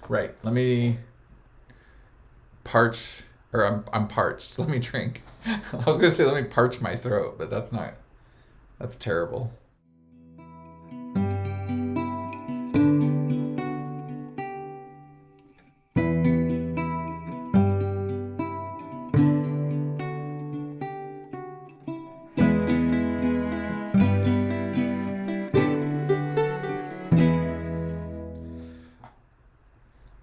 Right. Let me parch, or I'm parched. Let me drink. I was gonna say let me parch my throat, but that's not. That's terrible.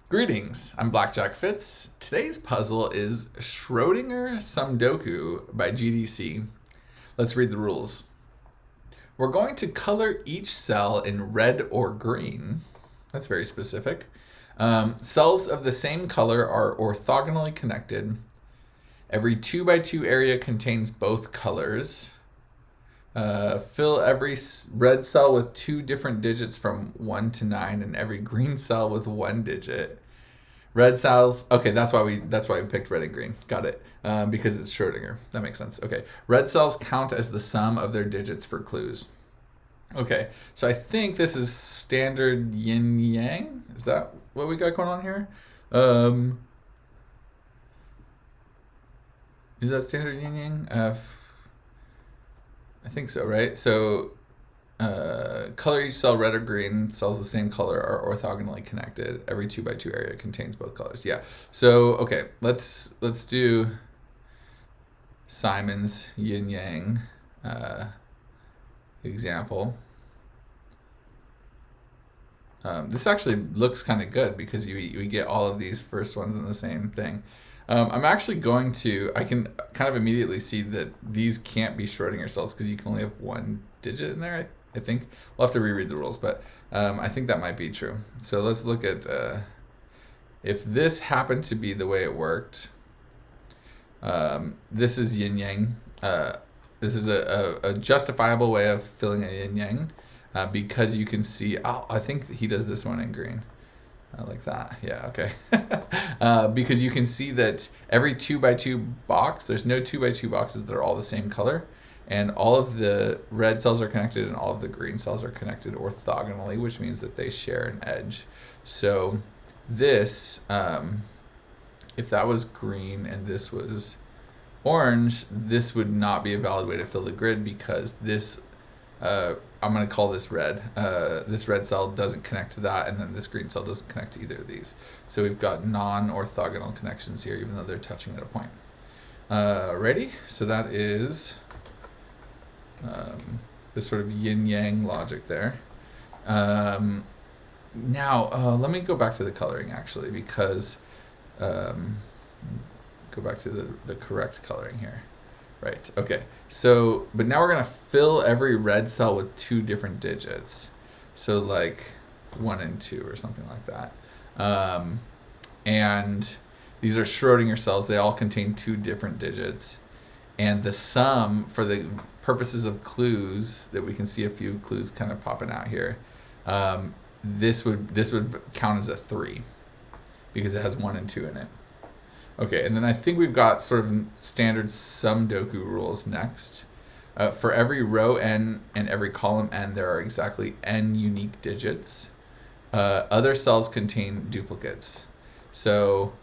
Greetings, I'm Blackjack Fitz. Today's puzzle is Schrödinger Somedoku by GDC. Let's read the rules. We're going to color each cell in red or green. That's very specific. Cells of the same color are orthogonally connected. Every 2 by 2 area contains both colors. Fill every red cell with 2 different digits from 1 to 9 and every green cell with 1 digit. Red cells. Okay, that's why we picked red and green. Got it. Because it's Schrödinger. That makes sense. Okay. Red cells count as the sum of their digits for clues. Okay, so I think this is standard Yin Yang. Is that what we got going on here? Is that standard Yin Yang? I think so, right? So color each cell red or green. Cells the same color are orthogonally connected. Every 2 by 2 area contains both colors. Yeah. So okay, let's do Simon's Yin Yang example. This actually looks kind of good because we get all of these first ones in the same thing. I'm actually going to, I can kind of immediately see that these can't be Schrödinger cells because you can only have 1 digit in there. I think we'll have to reread the rules, but I think that might be true. So let's look at if this happened to be the way it worked. This is yin yang. This is a justifiable way of filling a yin yang because you can see. Oh, I think he does this one in green. Like that. Yeah, okay. Because you can see that every 2 by 2 box, there's no 2 by 2 boxes that are all the same color. And all of the red cells are connected and all of the green cells are connected orthogonally, which means that they share an edge. So this, if that was green and this was orange, this would not be a valid way to fill the grid because this, I'm going to call this red. This red cell doesn't connect to that, and then this green cell doesn't connect to either of these. So we've got non-orthogonal connections here, even though they're touching at a point. Ready? So that is this sort of yin-yang logic there. Now, let me go back to the coloring, actually, because go back to the correct coloring here. Right, okay. So, but now we're going to fill every red cell with 2 different digits. So like 1 and 2 or something like that. And these are Schrödinger cells. They all contain 2 different digits. And the sum, for the purposes of clues, that we can see a few clues kind of popping out here, this would count as a 3 because it has 1 and 2 in it. Okay, and then I think we've got sort of standard Somedoku rules next. For every row n and every column n, there are exactly n unique digits. Other cells contain duplicates. So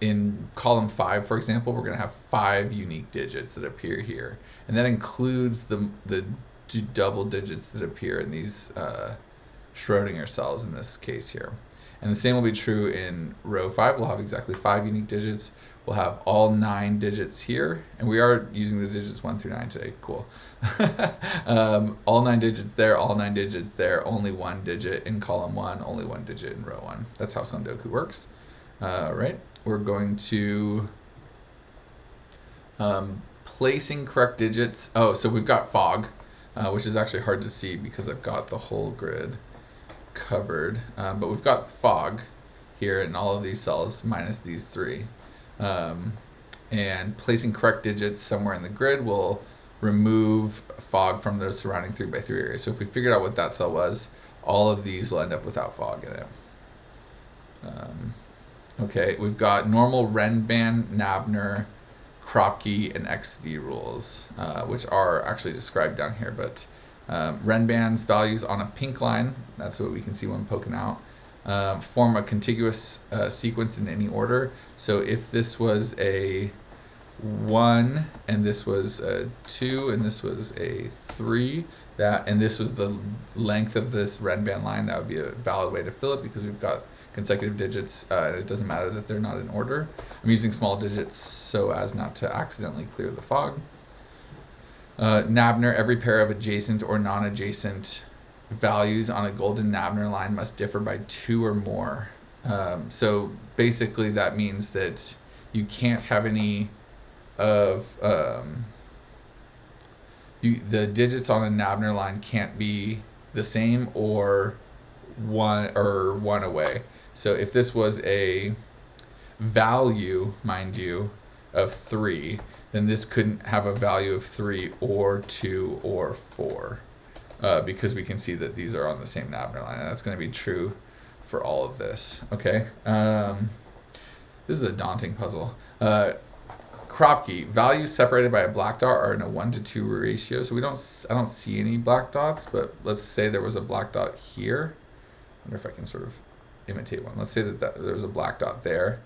in column 5, for example, we're going to have 5 unique digits that appear here. And that includes the double digits that appear in these Schrödinger cells in this case here. And the same will be true in row 5. We'll have exactly 5 unique digits. We'll have all 9 digits here. And we are using the digits 1 through 9 today. Cool. All 9 digits there, all 9 digits there, only 1 digit in column 1, only 1 digit in row 1. That's how Somedoku works. Right? We're going to placing correct digits. Oh, so we've got fog, which is actually hard to see because I've got the whole grid covered, but we've got fog here in all of these cells minus these 3, and placing correct digits somewhere in the grid will remove fog from the surrounding 3 by 3 area. So if we figured out what that cell was, all of these will end up without fog in it. Okay, we've got normal Renban, Nabner, Kropke, and XV rules, which are actually described down here, but Renban's values on a pink line, that's what we can see one poking out. form a contiguous sequence in any order. So if this was a 1 and this was a 2 and this was a 3, and this was the length of this red band line, that would be a valid way to fill it because we've got consecutive digits. It doesn't matter that they're not in order. I'm using small digits so as not to accidentally clear the fog. Nabner, every pair of adjacent or non-adjacent values on a golden Nabner line must differ by 2 or more. So basically that means that you can't have any of the digits on a Nabner line can't be the same or one away. So if this was a value, mind you, of 3, then this couldn't have a value of 3 or 2 or 4, because we can see that these are on the same Nabner line, and that's going to be true for all of this. Okay, this is a daunting puzzle. Kropke, values separated by a black dot are in a 1-to-2 ratio. So I don't see any black dots, but let's say there was a black dot here. I wonder if I can sort of imitate one. Let's say that there was a black dot there.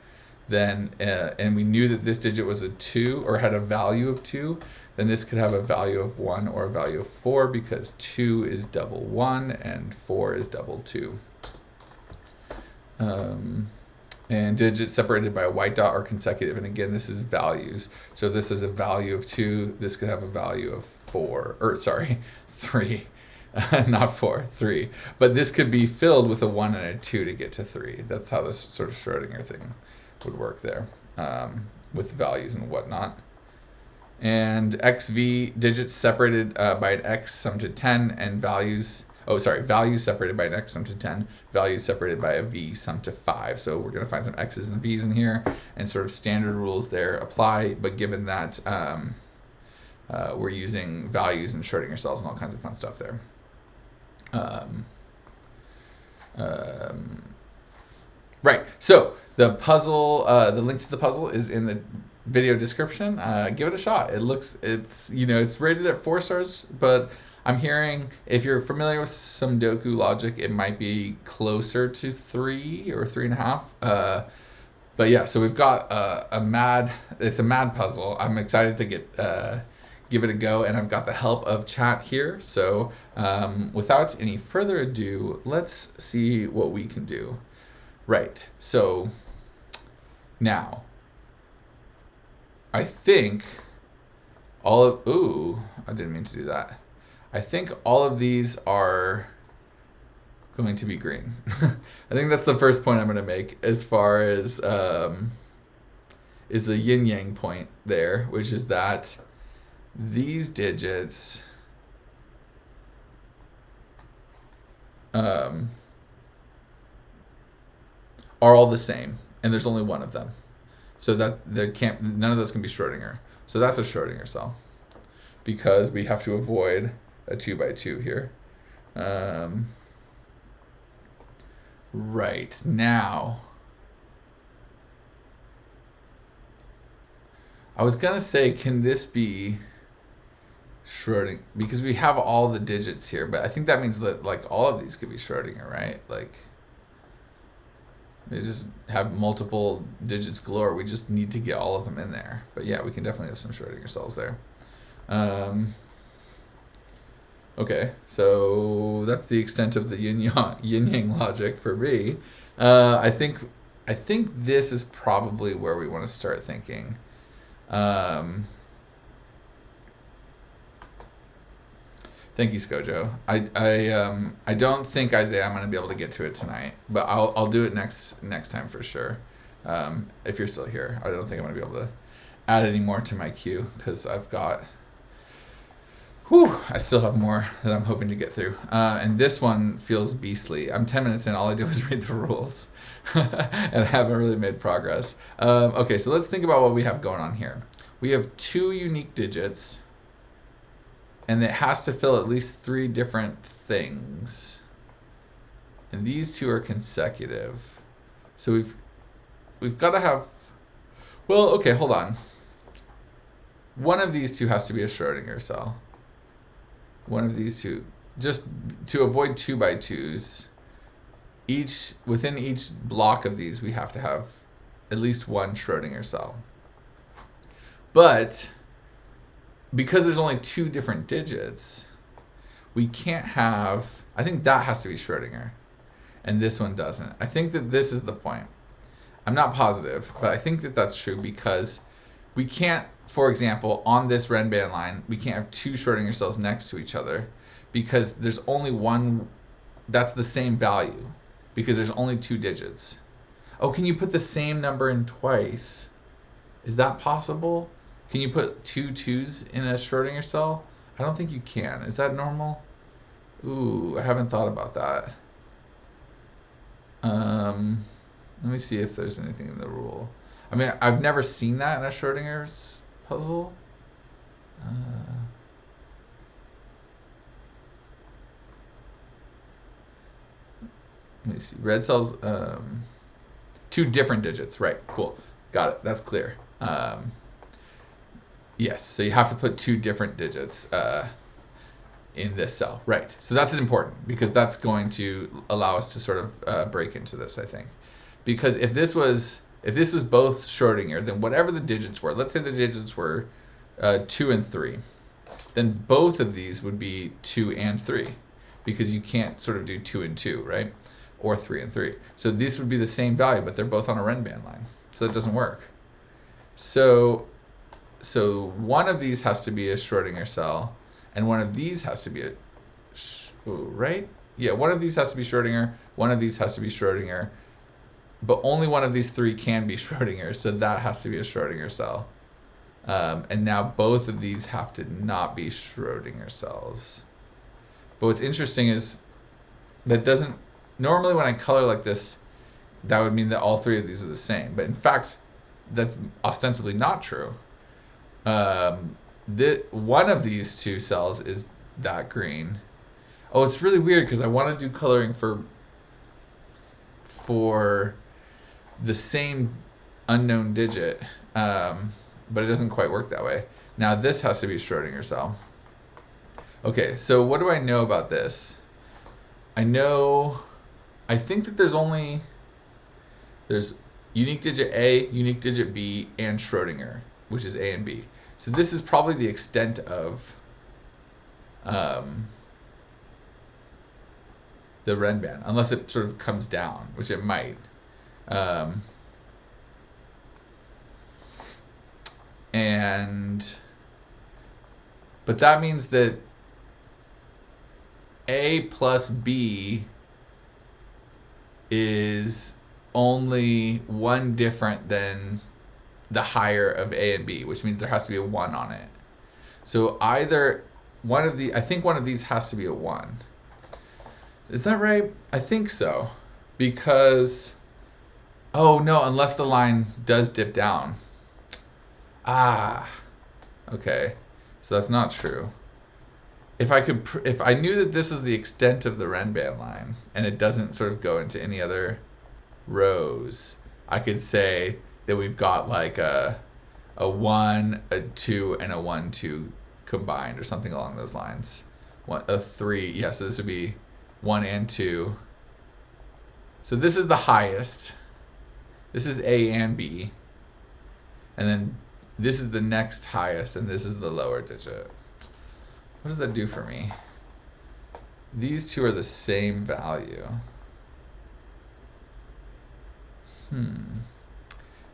Then, and we knew that this digit was a 2 or had a value of 2, then this could have a value of 1 or a value of 4 because 2 is double 1 and 4 is double 2. And digits separated by a white dot are consecutive. And again, this is values. So if this is a value of 2, this could have a value of 3. Not 4, 3. But this could be filled with a 1 and a 2 to get to 3. That's how this sort of Schrödinger thing would work there, with values and whatnot. And XV, digits separated by an X sum to 10 and values separated by an X sum to 10, values separated by a V sum to 5. So we're going to find some X's and V's in here, and sort of standard rules there apply, but given that we're using values and Schrödinger cells and all kinds of fun stuff there. Right, so the puzzle, the link to the puzzle is in the video description. Give it a shot. It's rated at 4 stars, but I'm hearing, if you're familiar with Somedoku logic, it might be closer to 3 or 3.5. But yeah, so we've got it's a mad puzzle. I'm excited to give it a go, and I've got the help of chat here. So without any further ado, let's see what we can do. Right, so now, I think I didn't mean to do that. I think all of these are going to be green. I think that's the first point I'm going to make as far as is the Yin Yang point there, which is that these digits are all the same, and there's only one of them. So that none of those can be Schrödinger. So that's a Schrödinger cell, because we have to avoid a 2x2 here. Right, now, I was gonna say, can this be Schrödinger? Because we have all the digits here, but I think that means that like all of these could be Schrödinger, right? Like, they just have multiple digits galore. We just need to get all of them in there. But yeah, we can definitely have some Schrödinger cells there. Okay, so that's the extent of the yin yang logic for me. I think this is probably where we want to start thinking. Thank you, Skojo. I don't think, Isaiah, I'm going to be able to get to it tonight, but I'll do it next time for sure. If you're still here, I don't think I'm going to be able to add any more to my queue because I've got. I still have more that I'm hoping to get through. And this one feels beastly. I'm 10 minutes in. All I do is read the rules. And I haven't really made progress. Okay, so let's think about what we have going on here. We have 2 unique digits. And it has to fill at least 3 different things. And these 2 are consecutive. So we've got to have... Well, okay, hold on. One of these 2 has to be a Schrödinger cell. One of these 2, just to avoid 2x2s, within each block of these, we have to have at least one Schrödinger cell. But because there's only two different digits, we can't have, I think that has to be Schrödinger, and this one doesn't. I think that this is the point. I'm not positive, but I think that that's true because we can't, for example, on this Renban line, we can't have two Schrödinger cells next to each other because there's only one that's the same value because there's only two digits. Oh, can you put the same number in twice? Is that possible? Can you put two twos in a Schrödinger cell? I don't think you can. Is that normal? Ooh, I haven't thought about that. Let me see if there's anything in the rule. I mean, I've never seen that in a Schrödinger's puzzle. Let me see. Red cells, two different digits. Right, cool. Got it. That's clear. Yes, so you have to put two different digits in this cell. Right, so that's important because that's going to allow us to sort of break into this, I think. Because if this was both Schrödinger, then whatever the digits were, let's say the digits were 2 and 3, then both of these would be 2 and 3 because you can't sort of do 2 and 2, right? Or 3 and 3. So these would be the same value, but they're both on a Renban line. So that doesn't work. So one of these has to be a Schrödinger cell, and one of these has to be a, right? Yeah, one of these has to be Schrödinger, one of these has to be Schrödinger, but only one of these three can be Schrödinger, so that has to be a Schrödinger cell. And now both of these have to not be Schrödinger cells. But what's interesting is that doesn't, normally when I color like this, that would mean that all three of these are the same. But in fact, that's ostensibly not true. One of these two cells is that green. Oh, it's really weird because I want to do coloring for the same unknown digit, but it doesn't quite work that way. Now this has to be Schrödinger cell. Okay, so what do I know about this? I think that there's unique digit A, unique digit B, and Schrödinger, which is A and B. So this is probably the extent of the Renban, unless it sort of comes down, which it might. But that means that A plus B is only one different than the higher of A and B, which means there has to be a 1 on it. So either one of I think one of these has to be a 1. Is that right? I think so. Because, oh no, unless the line does dip down. Okay. So that's not true. If I knew that this is the extent of the Renban line and it doesn't sort of go into any other rows, I could say that we've got like a 1, a 2, and a 1, 2 combined or something along those lines. A 3, yeah, so this would be 1 and 2. So this is the highest. This is A and B. And then this is the next highest, and this is the lower digit. What does that do for me? These two are the same value.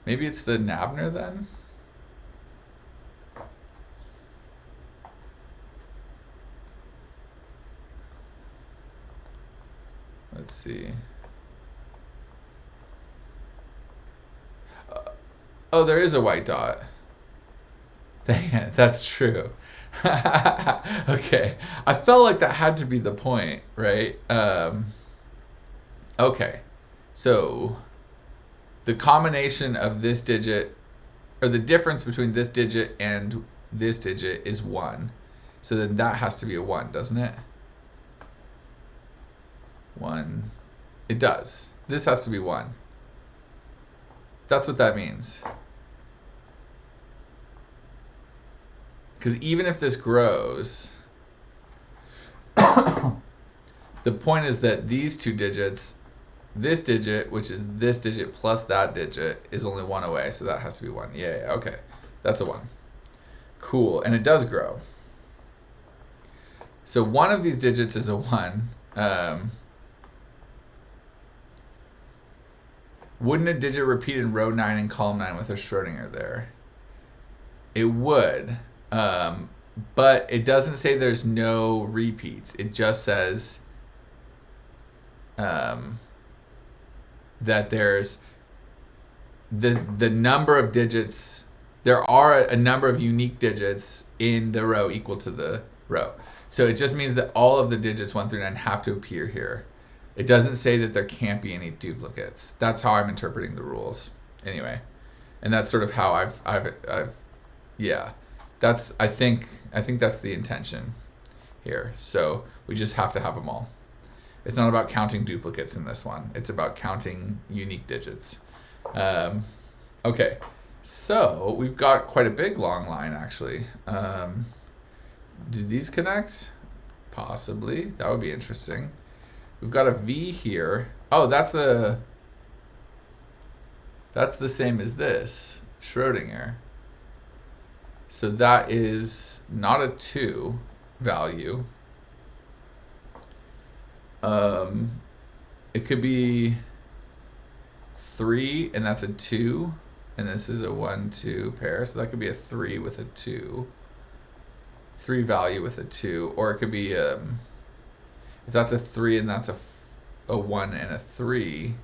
Maybe it's the Nabner then? Let's see. Oh, there is a white dot. Dang it, that's true. Okay, I felt like that had to be the point, right? Okay, so the combination of this digit, or the difference between this digit and this digit is 1. So then that has to be a 1, doesn't it? 1. It does. This has to be 1. That's what that means. Because even if this grows, the point is that these two digits this digit, which is this digit plus that digit, is only 1 away, so that has to be 1. Yeah, okay. That's a 1. Cool, and it does grow. So one of these digits is a 1. Wouldn't a digit repeat in row 9 and column 9 with a Schrödinger there? It would, but it doesn't say there's no repeats. It just says that there's the number of digits. There are a number of unique digits in the row equal to the row. So it just means that all of the digits 1 through 9 have to appear here. It doesn't say that there can't be any duplicates. That's how I'm interpreting the rules, anyway, and that's sort of how I've yeah. That's I think that's the intention here. So we just have to have them all. It's not about counting duplicates in this one. It's about counting unique digits. Okay, so we've got quite a big long line actually. Do these connect? Possibly. That would be interesting. We've got a V here. Oh, that's the same as this, Schrödinger. So that is not a 2 value. It could be 3, and that's a 2, and this is a 1, 2 pair. So that could be a 3 with a 2. 3 value with a 2, or it could be if that's a 3 and that's a 1 and a 3,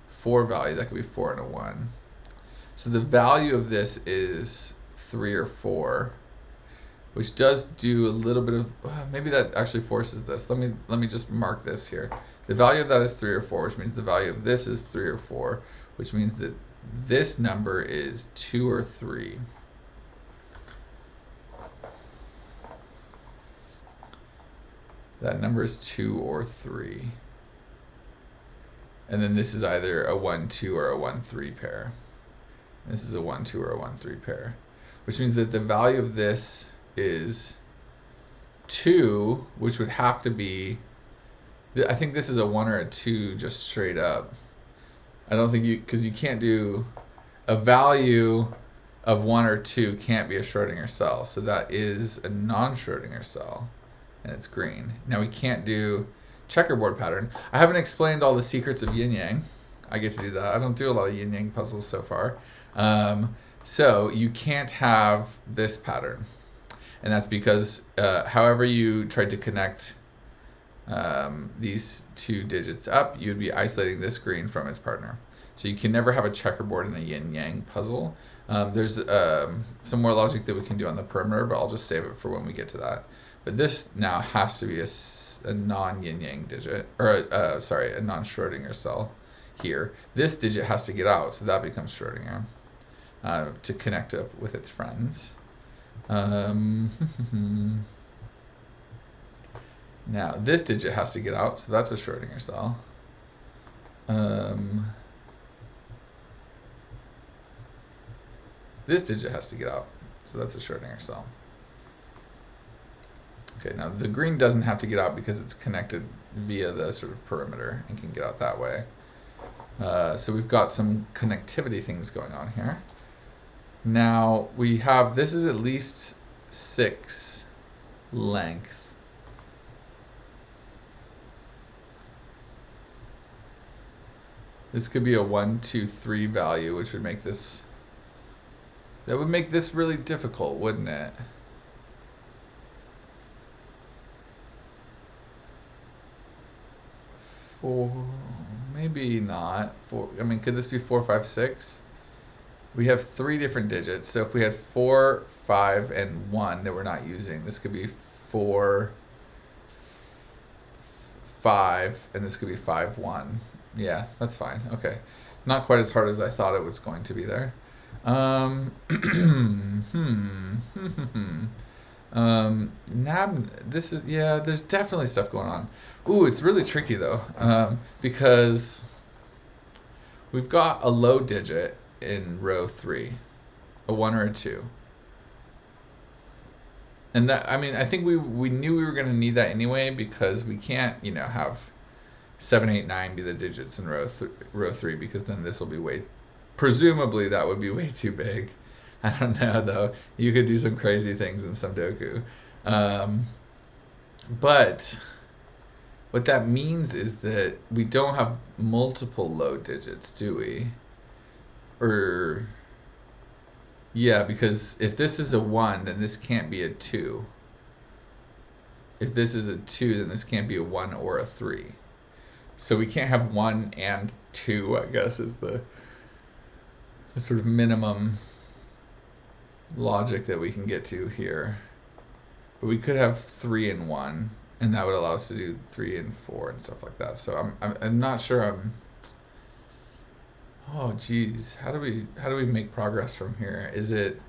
4 value, that could be 4 and a 1. So the value of this is 3 or 4, which does do a little bit of, maybe that actually forces this. Let me just mark this here. The value of that is 3 or 4, which means the value of this is 3 or 4, which means that this number is 2 or 3. That number is 2 or 3. And then this is either a 1, 2 or a 1, 3 pair. This is a 1, 2 or a 1, 3 pair. Which means that the value of this is 2, which would have to be, I think this is a 1 or a 2 just straight up. I don't think because you can't do, a value of 1 or 2 can't be a Schrödinger cell. So that is a non-Schrödinger cell. And it's green. Now we can't do checkerboard pattern. I haven't explained all the secrets of Yin Yang. I get to do that. I don't do a lot of Yin Yang puzzles so far. So you can't have this pattern. And that's because however you tried to connect these 2 digits up, you'd be isolating this green from its partner. So you can never have a checkerboard in a Yin Yang puzzle. There's some more logic that we can do on the perimeter, but I'll just save it for when we get to that. But this now has to be a non-Yin Yang digit, or a non-Schrödinger cell here. This digit has to get out, so that becomes Schrödinger to connect up with its friends. Now this digit has to get out, so that's a Schrödinger cell. This digit has to get out, so that's a Schrödinger cell. Okay, now the green doesn't have to get out because it's connected via the sort of perimeter and can get out that way. So we've got some connectivity things going on here. Now we have, this is at least 6 length. This could be a 1, 2, 3 value, which would make this, that would make this really difficult, wouldn't it? Maybe not. 4. I mean, could this be 4, 5, 6? We have 3 different digits. So if we had 4, 5, and 1 that we're not using, this could be 4, 5, and this could be 5, 1. Yeah, that's fine. Okay. Not quite as hard as I thought it was going to be there. This is, yeah, there's definitely stuff going on. Ooh, it's really tricky though, because we've got a low digit in row 3, a 1 or a 2. And that, I mean, I think we knew we were going to need that anyway, because we can't, have 7, 8, 9 be the digits in row 3, because then this will be presumably that would be way too big. I don't know, though. You could do some crazy things in Somedoku. But what that means is that we don't have multiple low digits, do we? Yeah, because if this is a 1, then this can't be a 2. If this is a 2, then this can't be a 1 or a 3. So we can't have 1 and 2, I guess, is the sort of minimum logic that we can get to here. But we could have 3 and 1, and that would allow us to do 3 and 4 and stuff like that. So I'm not sure oh geez, how do we make progress from here? Is it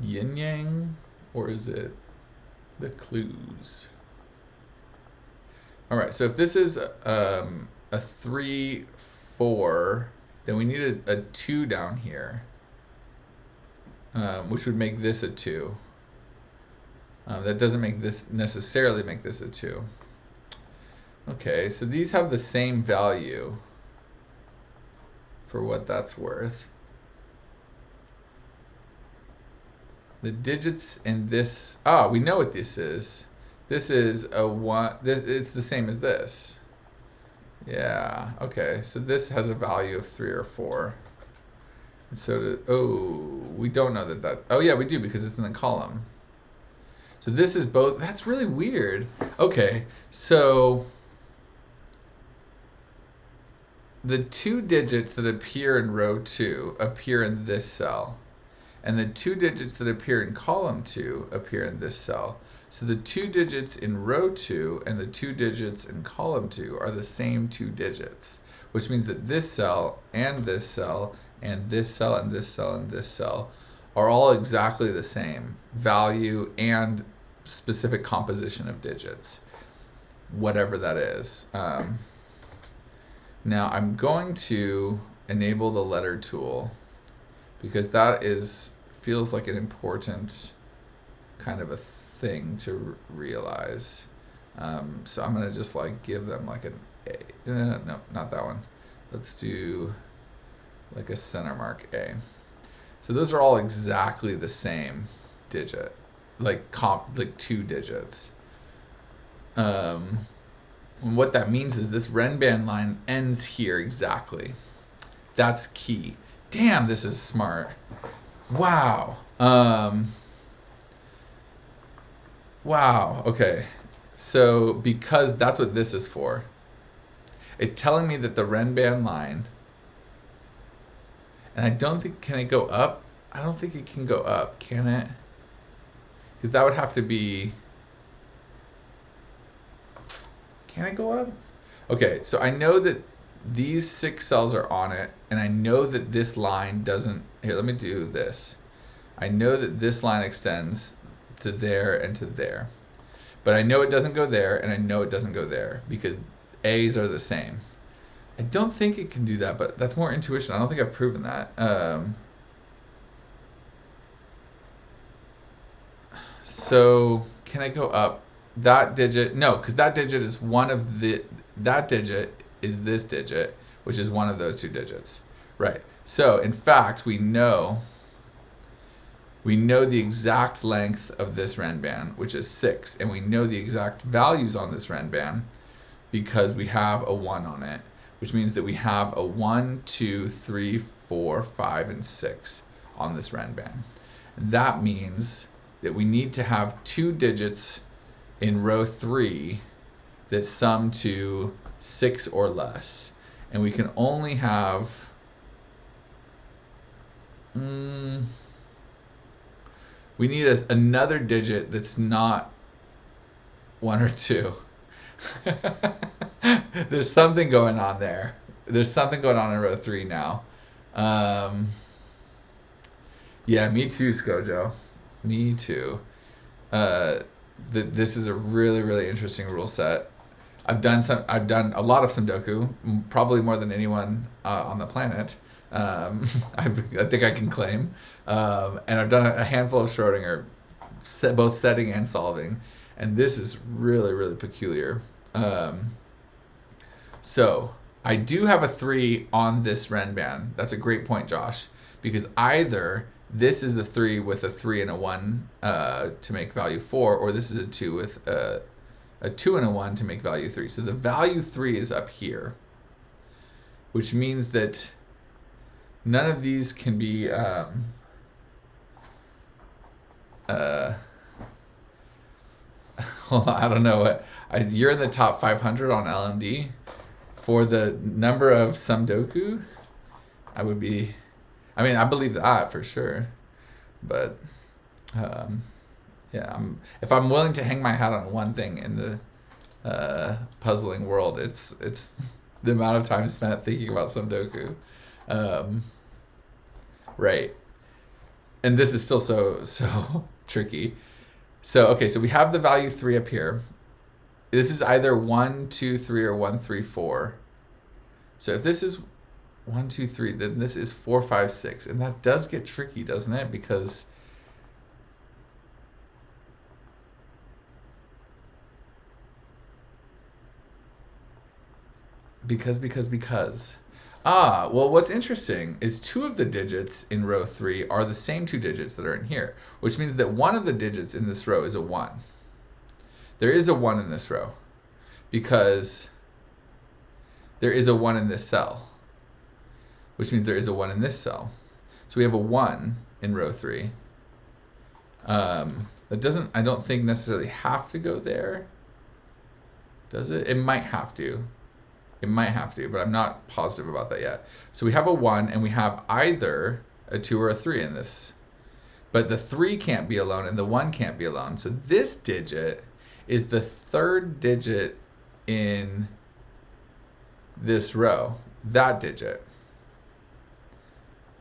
Yin Yang, or is it the clues? All right, so if this is a 3, 4, then we need a 2 down here, which would make this a 2. That doesn't necessarily make this a 2. Okay, so these have the same value for what that's worth. The digits in this, we know what this is. This is a 1, it's the same as this. Yeah, okay, so this has a value of 3 or 4. And so, we don't know that, oh yeah, we do, because it's in the column. So this is both, that's really weird. Okay, so the 2 digits that appear in row 2 appear in this cell, and the 2 digits that appear in column 2 appear in this cell. So the 2 digits in row 2 and the 2 digits in column 2 are the same 2 digits, which means that this cell and this cell and this cell and this cell and this cell are all exactly the same value and specific composition of digits, whatever that is. Now I'm going to enable the letter tool, because that feels like an important kind of a thing to realize. So I'm gonna just like give them like an A. No, not that one. Let's do like a center mark A. So those are all exactly the same digit, like 2 digits. And what that means is this Renban line ends here exactly. That's key. Damn, this is smart. Wow. Wow, okay. So because that's what this is for, it's telling me that the Renban line, and I don't think, can it go up? I don't think it can go up, can it? Because that would have to be, can it go up? Okay, so I know that these 6 cells are on it, and I know that this line doesn't, here, let me do this. I know that this line extends to there and to there. But I know it doesn't go there, and I know it doesn't go there, because A's are the same. I don't think it can do that, but that's more intuition. I don't think I've proven that. So can I go up? That digit, no, because that digit is that digit is this digit, which is one of those 2 digits. Right. So in fact, we know the exact length of this Renban, which is 6, and we know the exact values on this Renban because we have a 1 on it, which means that we have a 1, 2, 3, 4, 5, and 6 on this Renban. And that means that we need to have 2 digits in row 3 that sum to 6 or less. And we can only have, we need another digit that's not 1 or 2. There's something going on there. There's something going on in row 3 now. Yeah, me too, Skojo. Me too. This is a really, really interesting rule set. I've done a lot of Somedoku, probably more than anyone on the planet. I think I can claim. And I've done a handful of Schrödinger, both setting and solving. And this is really, really peculiar. So I do have a 3 on this Renban. That's a great point, Josh, because either this is a 3 with a 3 and a 1 to make value 4, or this is a 2 with a 2 and a 1 to make value 3. So the value 3 is up here, which means that none of these can be well, I don't know what. You're in the top 500 on LMD. For the number of Somedoku, I believe that for sure. But yeah, if I'm willing to hang my hat on one thing in the puzzling world, it's the amount of time spent thinking about Somedoku. Right. And this is still so tricky. So, okay, so we have the value 3 up here. This is either 1, 2, 3, or 1, 3, 4. So if this is 1, 2, 3, then this is 4, 5, 6. And that does get tricky, doesn't it? Because well, what's interesting is 2 of the digits in row 3 are the same 2 digits that are in here, which means that one of the digits in this row is a 1. There is a 1 in this row because there is a 1 in this cell, which means there is a 1 in this cell. So we have a 1 in row 3. That doesn't, I don't think, necessarily have to go there. Does it? It might have to. It might have to, but I'm not positive about that yet. So we have a 1, and we have either a 2 or a 3 in this. But the 3 can't be alone, and the 1 can't be alone. So this digit is the 3rd digit in this row, that digit.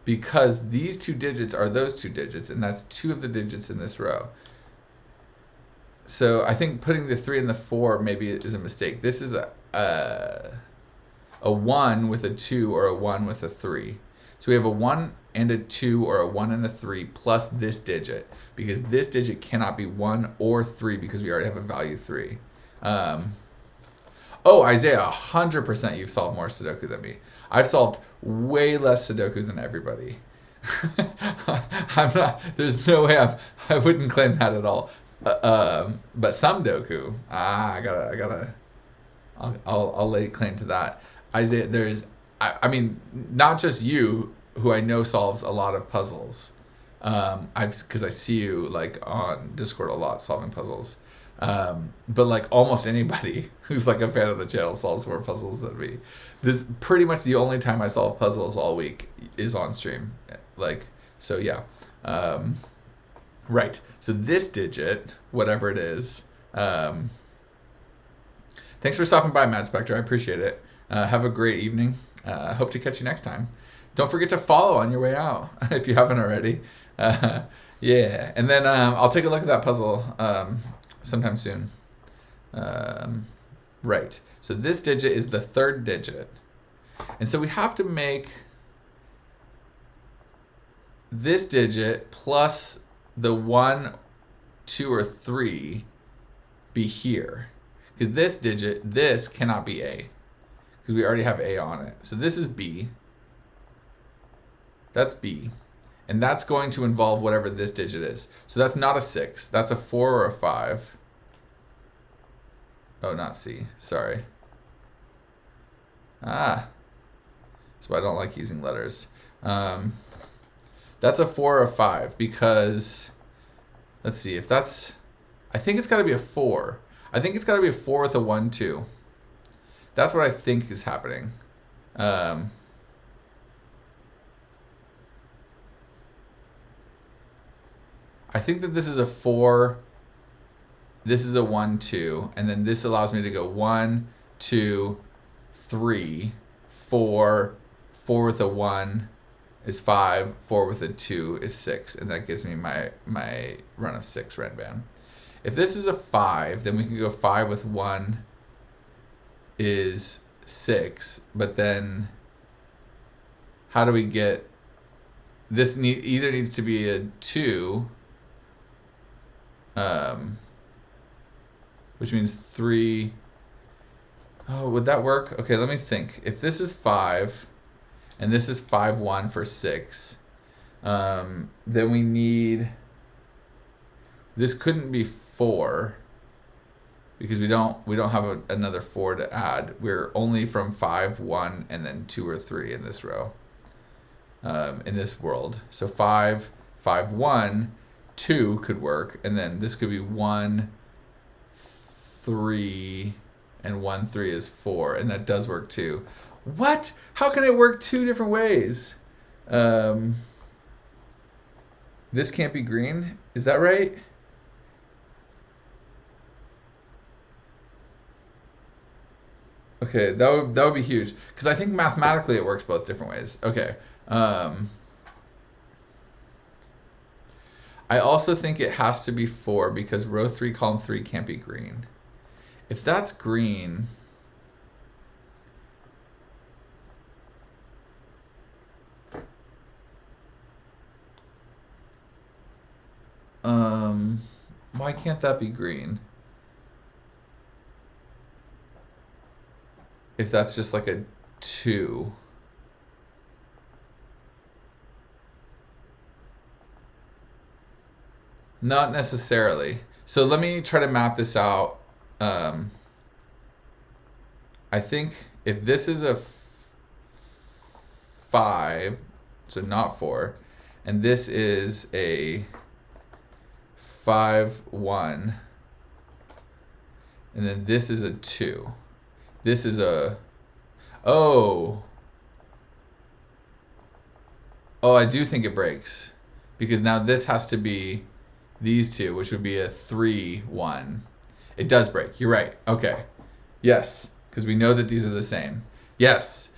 Because these 2 digits are those 2 digits, and that's 2 of the digits in this row. So I think putting the 3 and the 4 maybe is a mistake. This is a 1 with a 2 or a 1 with a 3. So we have a 1 and a 2 or a 1 and a 3 plus this digit, because this digit cannot be 1 or 3 because we already have a value 3. Isaiah, 100% you've solved more Sudoku than me. I've solved way less Sudoku than everybody. There's no way I wouldn't claim that at all. But Somedoku, I'll lay claim to that. Isaiah, not just you, who I know solves a lot of puzzles. Because I see you like on Discord a lot solving puzzles. But like almost anybody who's like a fan of the channel solves more puzzles than me. This pretty much the only time I solve puzzles all week is on stream. So yeah. Right. So this digit, whatever it is, thanks for stopping by, Mad Spectre. I appreciate it. Have a great evening. Hope to catch you next time. Don't forget to follow on your way out if you haven't already. Yeah. And then I'll take a look at that puzzle sometime soon. Right. So this digit is the 3rd digit. And so we have to make this digit plus the 1, 2, or 3 be here. Because this cannot be A. Because we already have A on it. So this is B. That's B. And that's going to involve whatever this digit is. So that's not a 6. That's a 4 or a 5. Oh, not C. Sorry. So I don't like using letters. That's a 4 or a 5 because, let's see, if that's, I think it's got to be a 4. I think it's got to be a 4 with a 1, 2. That's what I think is happening. I think that this is a 4, this is a 1, 2, and then this allows me to go 1, 2, 3, 4, 4 with a 1 is 5, 4 with a 2 is 6, and that gives me my run of 6 Renban. If this is a 5, then we can go 5 with 1 is 6, but then how do we get this? Either needs to be a 2, which means 3. Oh, would that work? Okay, let me think. If this is 5, and this is 5, 1 for 6, then we need... This couldn't be 4, because we don't have another 4 to add. We're only from 5, 1, and then 2 or 3 in this row, in this world. So 5, 5, 1, 2 could work, and then this could be 1, 3, and 1, 3 is 4, and that does work too. What? How can it work 2 different ways? This can't be green? Is that right? Okay, that would be huge, because I think mathematically it works both different ways. Okay. I also think it has to be 4 because row 3, column 3 can't be green. If that's green, why can't that be green? If that's just like a 2. Not necessarily. So let me try to map this out. I think if this is a 5, so not 4, and this is a 5, 1, and then this is a 2. This is a... Oh, I do think it breaks, because now this has to be these two, which would be a 3, 1. It does break. You're right. Okay. Yes, because we know that these are the same. Yes.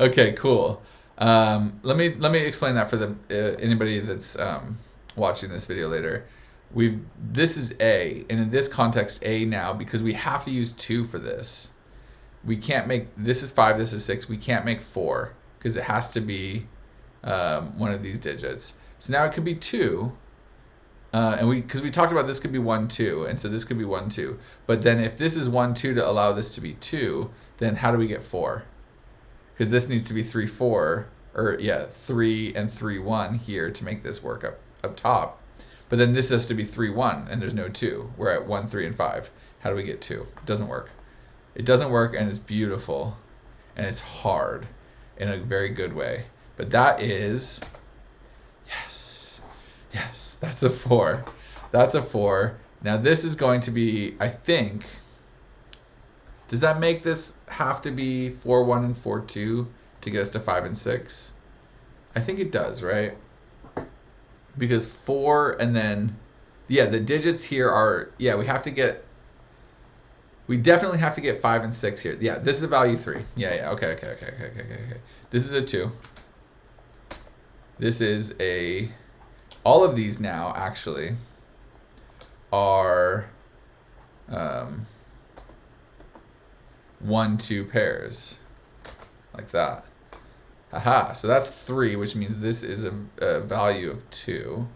Okay, cool. Let me explain that for the anybody that's watching this video later. This is A, and in this context, A now, because we have to use 2 for this. We can't make, this is 5, this is 6. We can't make 4 because it has to be one of these digits. So now it could be 2, and because we talked about this could be 1, 2, and so this could be 1, 2. But then if this is 1, 2 to allow this to be 2, then how do we get 4? Because this needs to be 3, 4, or yeah, 3 and 3, 1 here to make this work up top. But then this has to be 3, 1, and there's no 2. We're at 1, 3, and 5. How do we get 2? It doesn't work. It doesn't work, and it's beautiful, and it's hard in a very good way. But that is, yes, that's a 4. That's a 4. Now this is going to be, I think, does that make this have to be 4, 1, and 4, 2 to get us to 5 and 6? I think it does, right? Because 4 and then, yeah, the digits here are, yeah, we definitely have to get 5 and 6 here. Yeah, this is a value 3. Yeah, okay. This is a 2. This is a, all of these now actually are 1, 2 pairs, like that. Aha, so that's 3, which means this is a value of 2.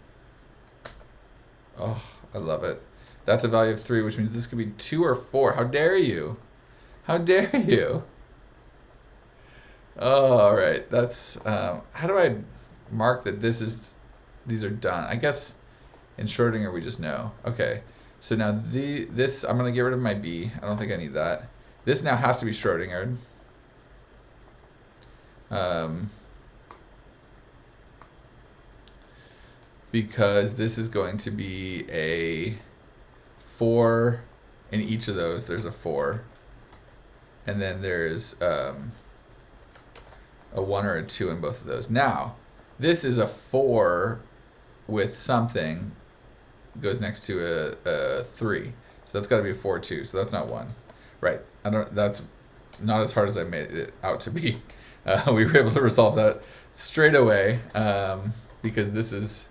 Oh, I love it. That's a value of 3, which means this could be 2 or 4. How dare you? How dare you? Oh, all right. That's, how do I mark that these are done? I guess in Schrödinger we just know. Okay, so now this, I'm going to get rid of my B. I don't think I need that. This now has to be Schrödinger. Because this is going to be a 4 in each of those. There's a 4, and then there's a 1 or a 2 in both of those. Now this is a 4 with something goes next to a 3, so that's got to be a 4 2. So that's not 1, right? That's not as hard as I made it out to be. We were able to resolve that straight away, because this is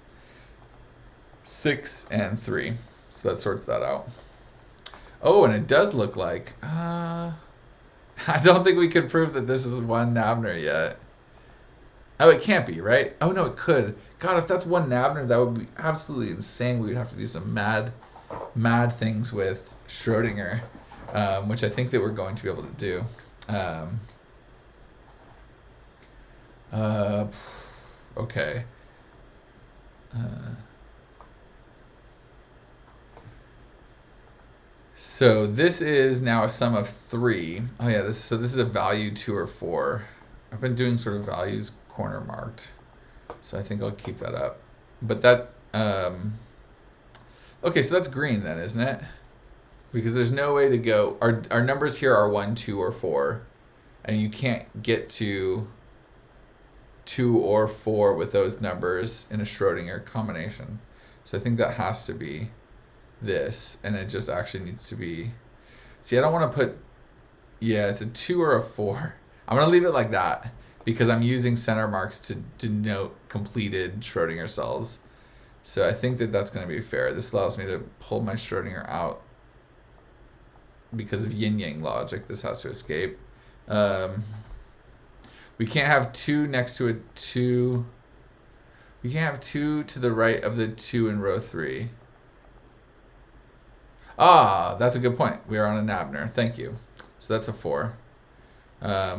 6 and 3, so that sorts that out. Oh, and it does look like, I don't think we could prove that this is 1 Nabner yet. Oh, it can't be, right? Oh no, it could. God, if that's 1 Nabner, that would be absolutely insane. We would have to do some mad things with Schrödinger. which I think that we're going to be able to do. Okay. So this is now a sum of 3. Oh yeah, this is a value 2 or 4. I've been doing sort of values corner marked, so I think I'll keep that up. But that okay, so that's green then, isn't it? Because there's no way to go. Our numbers here are 1, 2, or 4, and you can't get to 2 or 4 with those numbers in a Schrödinger combination. So I think that has to be this, and it just actually needs to be. See, I don't want to put. Yeah, it's a 2 or a 4. I'm gonna leave it like that because I'm using center marks to denote completed Schrödinger cells. So I think that that's going to be fair. This allows me to pull my Schrödinger out because of Yin Yang logic. This has to escape. We can't have 2 next to a 2. We can't have 2 to the right of the 2 in row 3. Ah, that's a good point. We are on a Nabner. Thank you. So that's a 4. I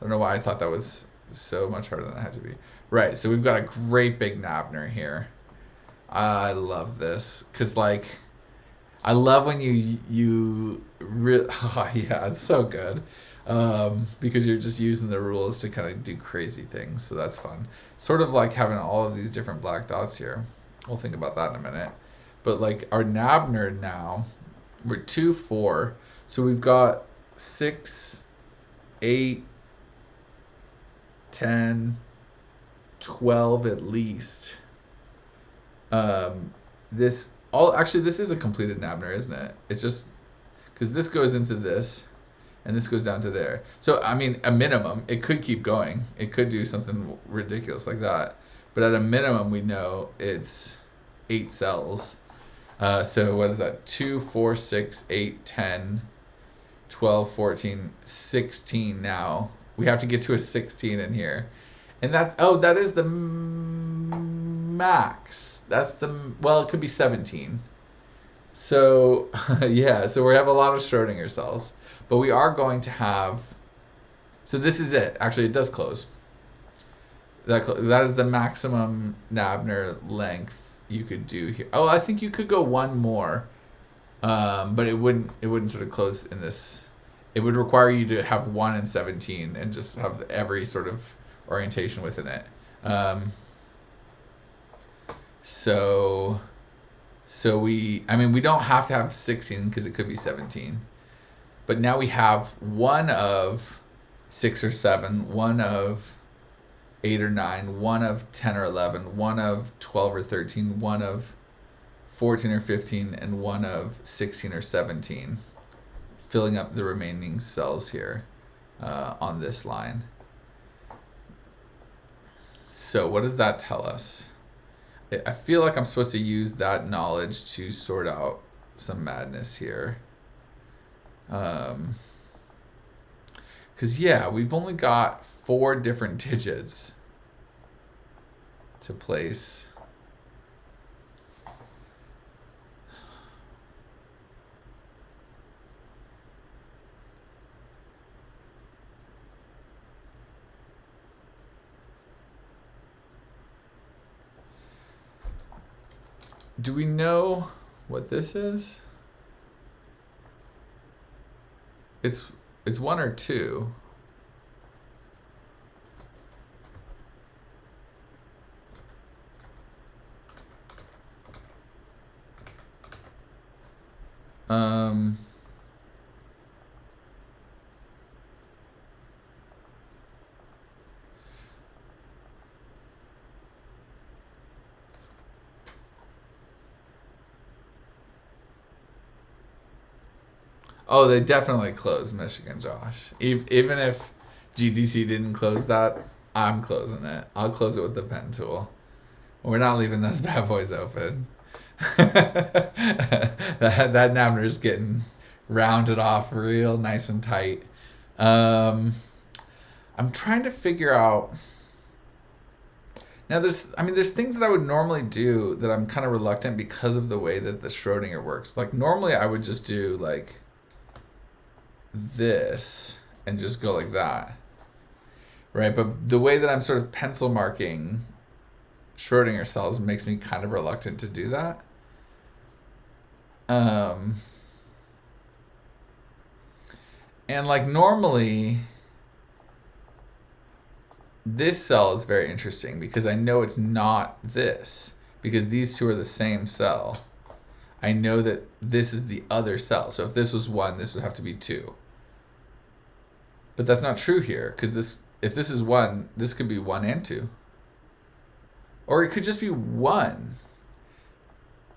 don't know why I thought that was so much harder than it had to be. Right, so we've got a great big Nabner here. I love this. Because, like, I love when oh, yeah, it's so good. Because you're just using the rules to kind of do crazy things. So that's fun. Sort of like having all of these different black dots here. We'll think about that in a minute. But, like, our Nabner now, we're 2, 4. So we've got 6, 8, 10, 12 at least. This is a completed Nabner, isn't it? It's just because this goes into this and this goes down to there. So I mean, a minimum, it could keep going. It could do something ridiculous like that. But at a minimum, we know it's 8 cells. So what is that? 2, 4, 6, 8, 10, 12, 14, 16 now. We have to get to a 16 in here. And that is the max. It could be 17. So, yeah, so we have a lot of Schrödinger cells. But we are going to have, so this is it. Actually, it does close. That is the maximum Nabner length you could do here. Oh, I think you could go one more. But it wouldn't sort of close in this. It would require you to have 1 and 17 and just have every sort of orientation within it. So we don't have to have 16 because it could be 17. But now we have one of 6 or 7, one of 8 or 9, one of 10 or 11, one of 12 or 13, one of 14 or 15, and one of 16 or 17, filling up the remaining cells here on this line. So what does that tell us? I feel like I'm supposed to use that knowledge to sort out some madness here. Because, yeah, we've only got 4 different digits to place. Do we know what this is? It's 1 or 2. Oh, they definitely closed Michigan, Josh. Even if GDC didn't close that, I'm closing it. I'll close it with the pen tool. We're not leaving those bad boys open. that Nabner's getting rounded off real nice and tight. I'm trying to figure out. Now there's things that I would normally do that I'm kind of reluctant because of the way that the Schrödinger works. Like normally I would just do like this and just go like that. Right? But the way that I'm sort of pencil marking Schrödinger cells makes me kind of reluctant to do that. And like normally this cell is very interesting because I know it's not this, because these two are the same cell. I know that this is the other cell. So if this was 1, this would have to be 2. But that's not true here, because if this is 1, this could be 1 and 2. Or it could just be 1.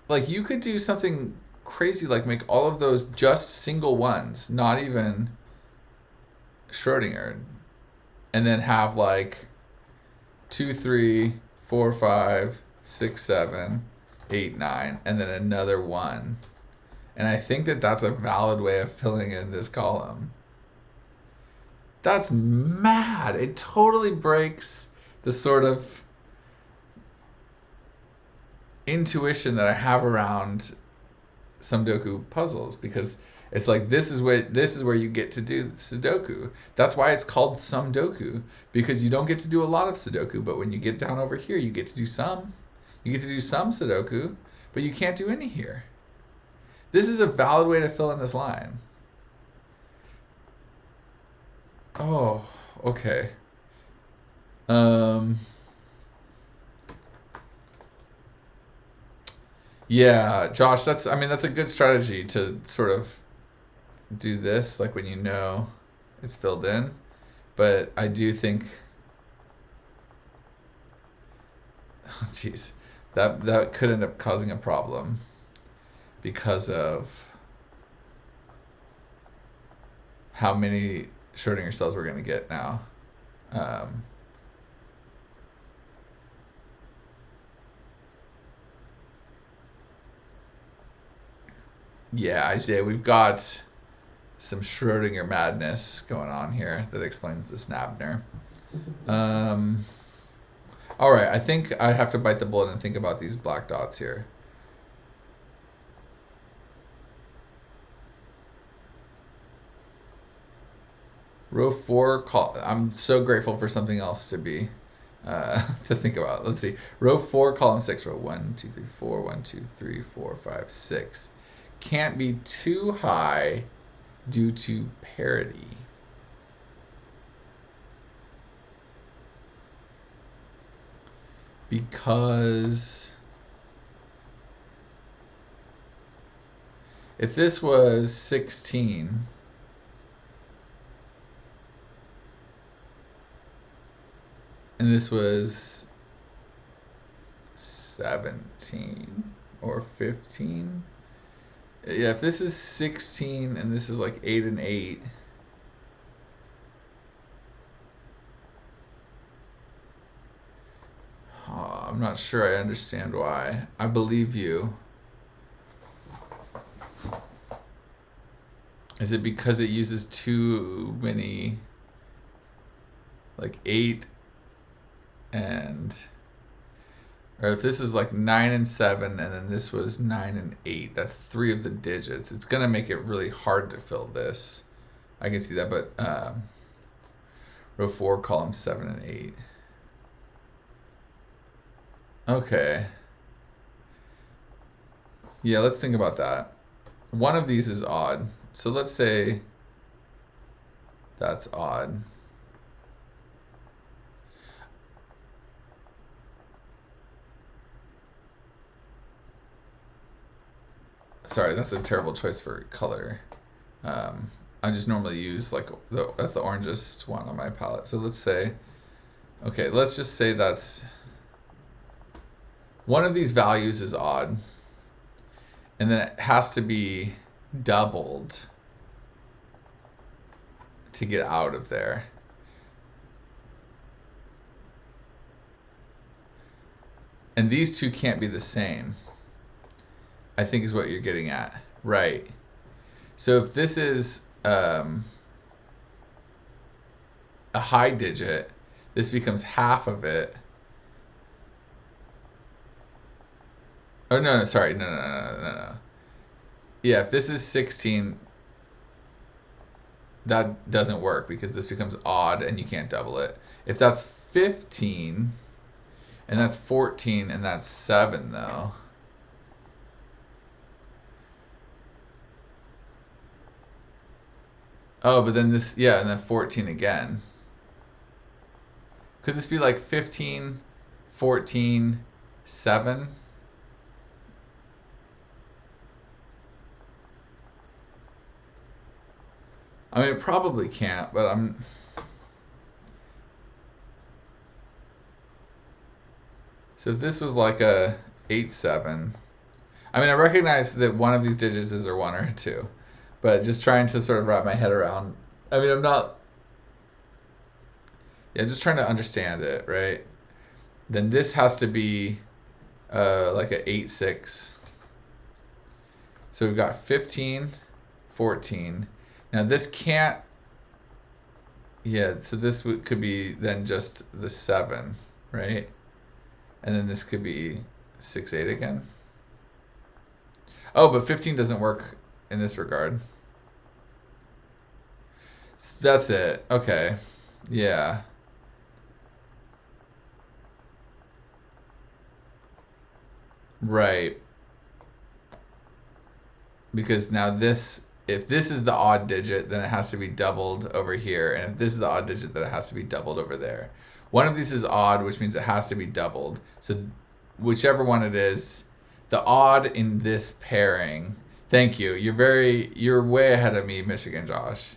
Like you could do something crazy like make all of those just single ones, not even Schrödinger, and then have like 2, 3, 4, 5, 6, 7, 8, 9, and then another 1. And I think that that's a valid way of filling in this column. That's mad. It totally breaks the sort of intuition that I have around Somedoku puzzles, because it's like this is where you get to do Sudoku. That's why it's called Somedoku, because you don't get to do a lot of Sudoku, but when you get down over here, you get to do some. You get to do some Sudoku, but you can't do any here. This is a valid way to fill in this line. Oh, okay. Yeah, Josh, that's a good strategy to sort of do this, like when you know it's filled in. But I do think, oh jeez, that could end up causing a problem because of how many Schrödinger cells we're going to get now. Yeah, Isaiah, we've got some Schrödinger madness going on here that explains this Nabner. All right, I think I have to bite the bullet and think about these black dots here. Row 4, I'm so grateful for something else to be, to think about. Let's see. Row 4, column 6, row 1, 2, 3, 4, 1, 2, 3, 4, 5, 6. Can't be too high due to parity. Because if this was 16, and this was 17 or 15, yeah, if this is 16 and this is like 8 and 8, I'm not sure I understand why. I believe you. Is it because it uses too many, like 8 and, or if this is like 9 and 7 and then this was 9 and 8, that's 3 of the digits. It's going to make it really hard to fill this. I can see that, but row 4, column 7 and 8. Okay. Yeah, let's think about that. One of these is odd. So let's say that's odd. Sorry, that's a terrible choice for color. I just normally use like that's the orangest one on my palette. So let's say, okay, let's just say that's one of these values is odd, and then it has to be doubled to get out of there. And these two can't be the same, I think is what you're getting at. Right. So if this is a high digit, this becomes half of it. Oh, no, sorry. No. Yeah, if this is 16, that doesn't work because this becomes odd and you can't double it. If that's 15, and that's 14, and that's 7, though. Oh, but then this, yeah, and then 14 again. Could this be like 15, 14, 7? I mean, it probably can't, but I'm... So if this was like a 8, 7... I mean, I recognize that one of these digits is a 1 or a 2. But just trying to sort of wrap my head around... I mean, I'm not... Yeah, I'm just trying to understand it, right? Then this has to be like a 8, 6. So we've got 15, 14... Now this can't, yeah, so this could be then just the 7, right? And then this could be 6, 8 again. Oh, but 15 doesn't work in this regard. That's it. Okay. Yeah. Right. Because now this... If this is the odd digit, then it has to be doubled over here. And if this is the odd digit, then it has to be doubled over there. One of these is odd, which means it has to be doubled. So whichever one it is, the odd in this pairing... Thank you. You're way ahead of me, Michigan Josh.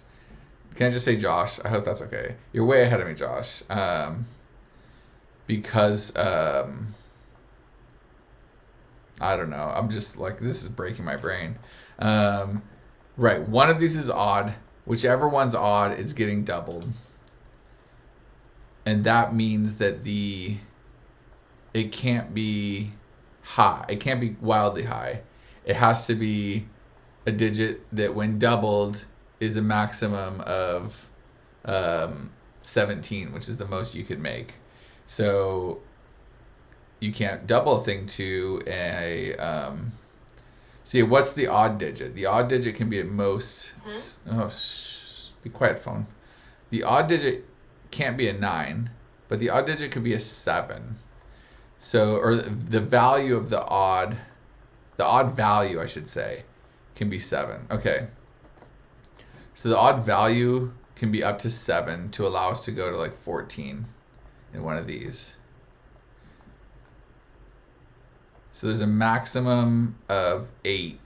Can I just say Josh? I hope that's okay. You're way ahead of me, Josh. Because... I don't know. I'm just like, this is breaking my brain. Right, one of these is odd. Whichever one's odd is getting doubled. And that means that it can't be high. It can't be wildly high. It has to be a digit that when doubled is a maximum of 17, which is the most you could make. So you can't double a thing to a... So yeah, what's the odd digit? The odd digit can be at most... be quiet, phone. The odd digit can't be a 9, but the odd digit could be a 7. So, or the value of the odd value, I should say, can be 7. Okay. So the odd value can be up to 7 to allow us to go to like 14 in one of these. So there's a maximum of 8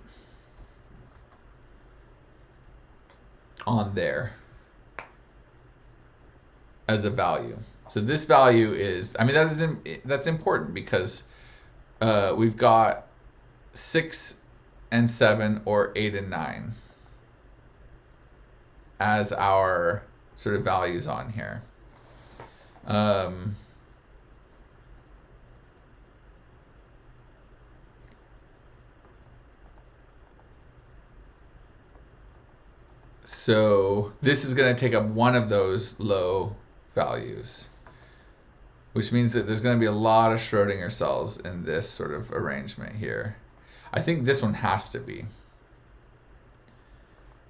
on there as a value. So this value is, I mean, that's important because we've got 6 and 7 or 8 and 9 as our sort of values on here. So this is going to take up one of those low values, which means that there's going to be a lot of Schrödinger cells in this sort of arrangement here. I think this one has to be,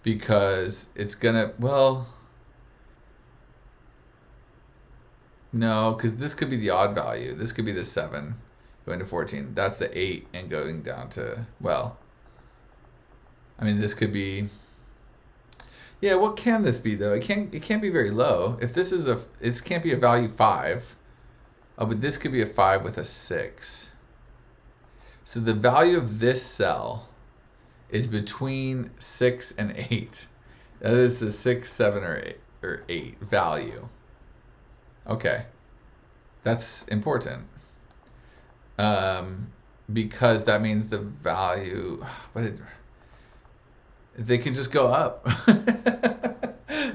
because it's going to, well, no, because this could be the odd value. This could be the 7 going to 14. That's the 8 and going down to, well, I mean, this could be... Yeah, what can this be though? It can't be very low. If this is it can't be a value 5. Oh, but this could be a 5 with a 6. So the value of this cell is between 6 and 8. That is a 6, 7, or 8 value. Okay. That's important. Because that means the value, they can just go up.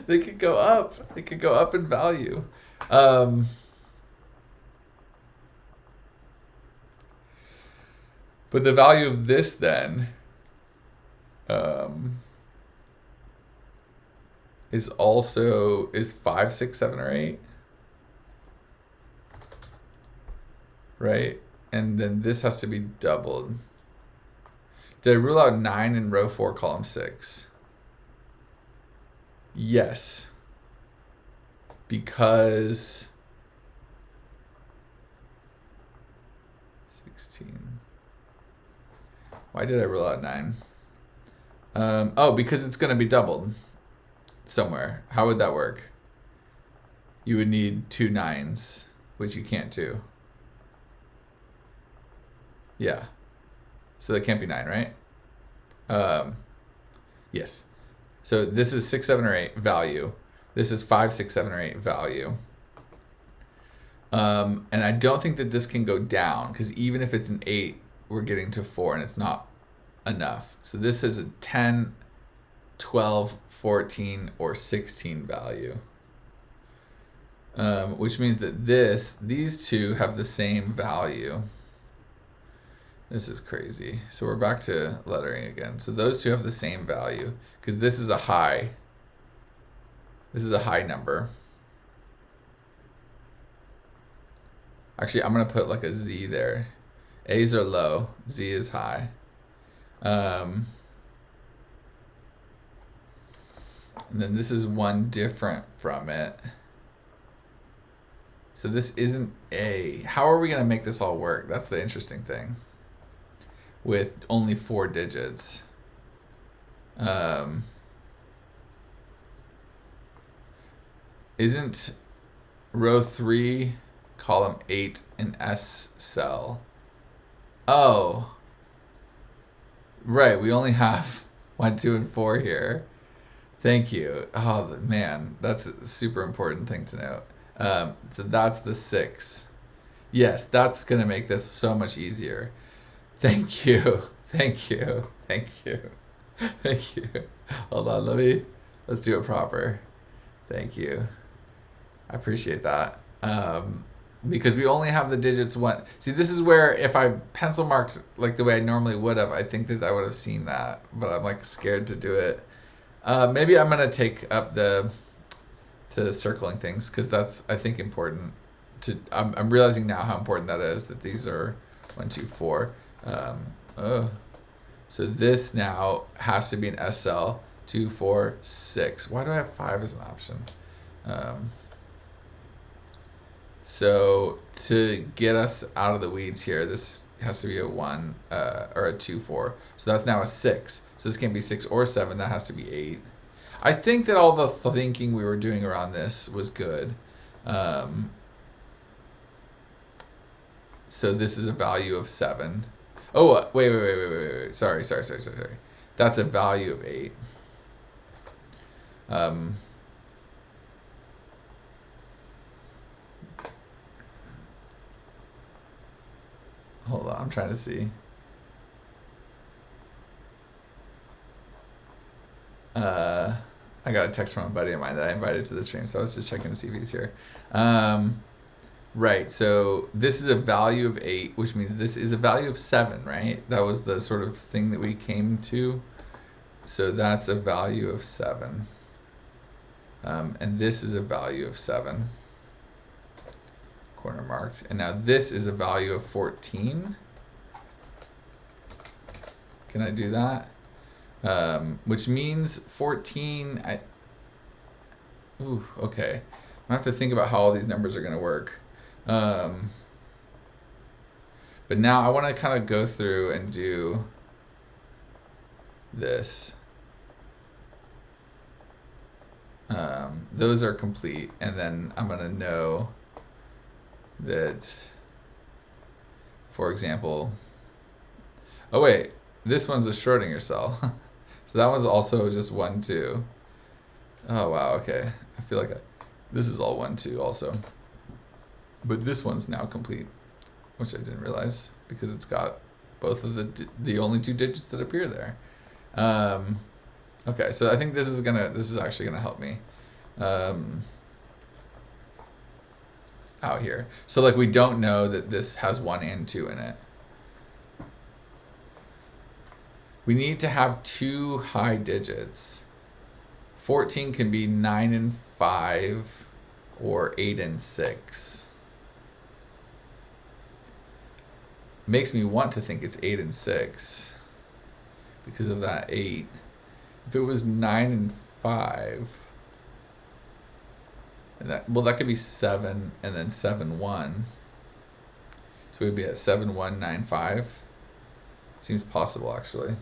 They could go up. They could go up in value. But the value of this then is 5, 6, 7, or 8. Right? And then this has to be doubled. Did I rule out 9 in row 4, column 6? Yes. Because 16. Why did I rule out 9? Oh, because it's going to be doubled somewhere. How would that work? You would need 2 9s, which you can't do. Yeah. So that can't be 9, right? Yes. So this is 6, 7, or 8 value. This is 5, 6, 7, or 8 value. And I don't think that this can go down, because even if it's an 8, we're getting to 4, and it's not enough. So this is a 10, 12, 14, or 16 value. Which means that these two have the same value. This is crazy. So we're back to lettering again. So those two have the same value, because this is a high. This is a high number. Actually, I'm going to put like a Z there. A's are low. Z is high. And then this is one different from it. So this isn't A. How are we going to make this all work? That's the interesting thing. With only 4 digits. Isn't row 3, column 8 an S cell? Oh. Right, we only have 1, 2, and 4 here. Thank you. Oh, man, that's a super important thing to note. So that's the 6. Yes, that's going to make this so much easier. Thank you. Thank you. Thank you. Thank you. Hold on, let's do it proper. Thank you. I appreciate that. Because we only have the digits 1. See, this is where if I pencil marked like the way I normally would have, I think that I would have seen that, but I'm like scared to do it. Maybe I'm going to take up to circling things, because that's, I think, important. I'm realizing now how important that is, that these are 1, 2, 4. So this now has to be an S cell. 2, 4, 6. Why do I have 5 as an option? So to get us out of the weeds here, this has to be a 1 or a 2, 4. So that's now a 6. So this can't be 6 or 7. That has to be 8. I think that all the thinking we were doing around this was good. So this is a value of 7. Oh, wait. Sorry. That's a value of 8. Hold on, I'm trying to see. I got a text from a buddy of mine that I invited to the stream, so I was just checking to see if he's here. Right, so this is a value of 8, which means this is a value of 7, right? That was the sort of thing that we came to. So that's a value of 7. And this is a value of 7. Corner marked. And now this is a value of 14. Can I do that? Which means 14... Ooh, okay. I have to think about how all these numbers are going to work. But now I want to kind of go through and do this. Those are complete, and then I'm going to know that, for example, oh wait, this one's a Schrödinger cell. So that one's also just 1, 2. Oh wow, okay. I feel like this is all 1, 2 also. But this one's now complete, which I didn't realize, because it's got both of the only 2 digits that appear there. Okay, so I think this is actually gonna help me out here. So like we don't know that this has 1 and 2 in it. We need to have 2 high digits. 14 can be 9 and 5 or 8 and 6. Makes me want to think it's 8 and 6. because of that 8. If it was 9 and 5, and that could be 7 and then 7, 1. So we'd be at 7, 1, 9, 5. Seems possible, actually.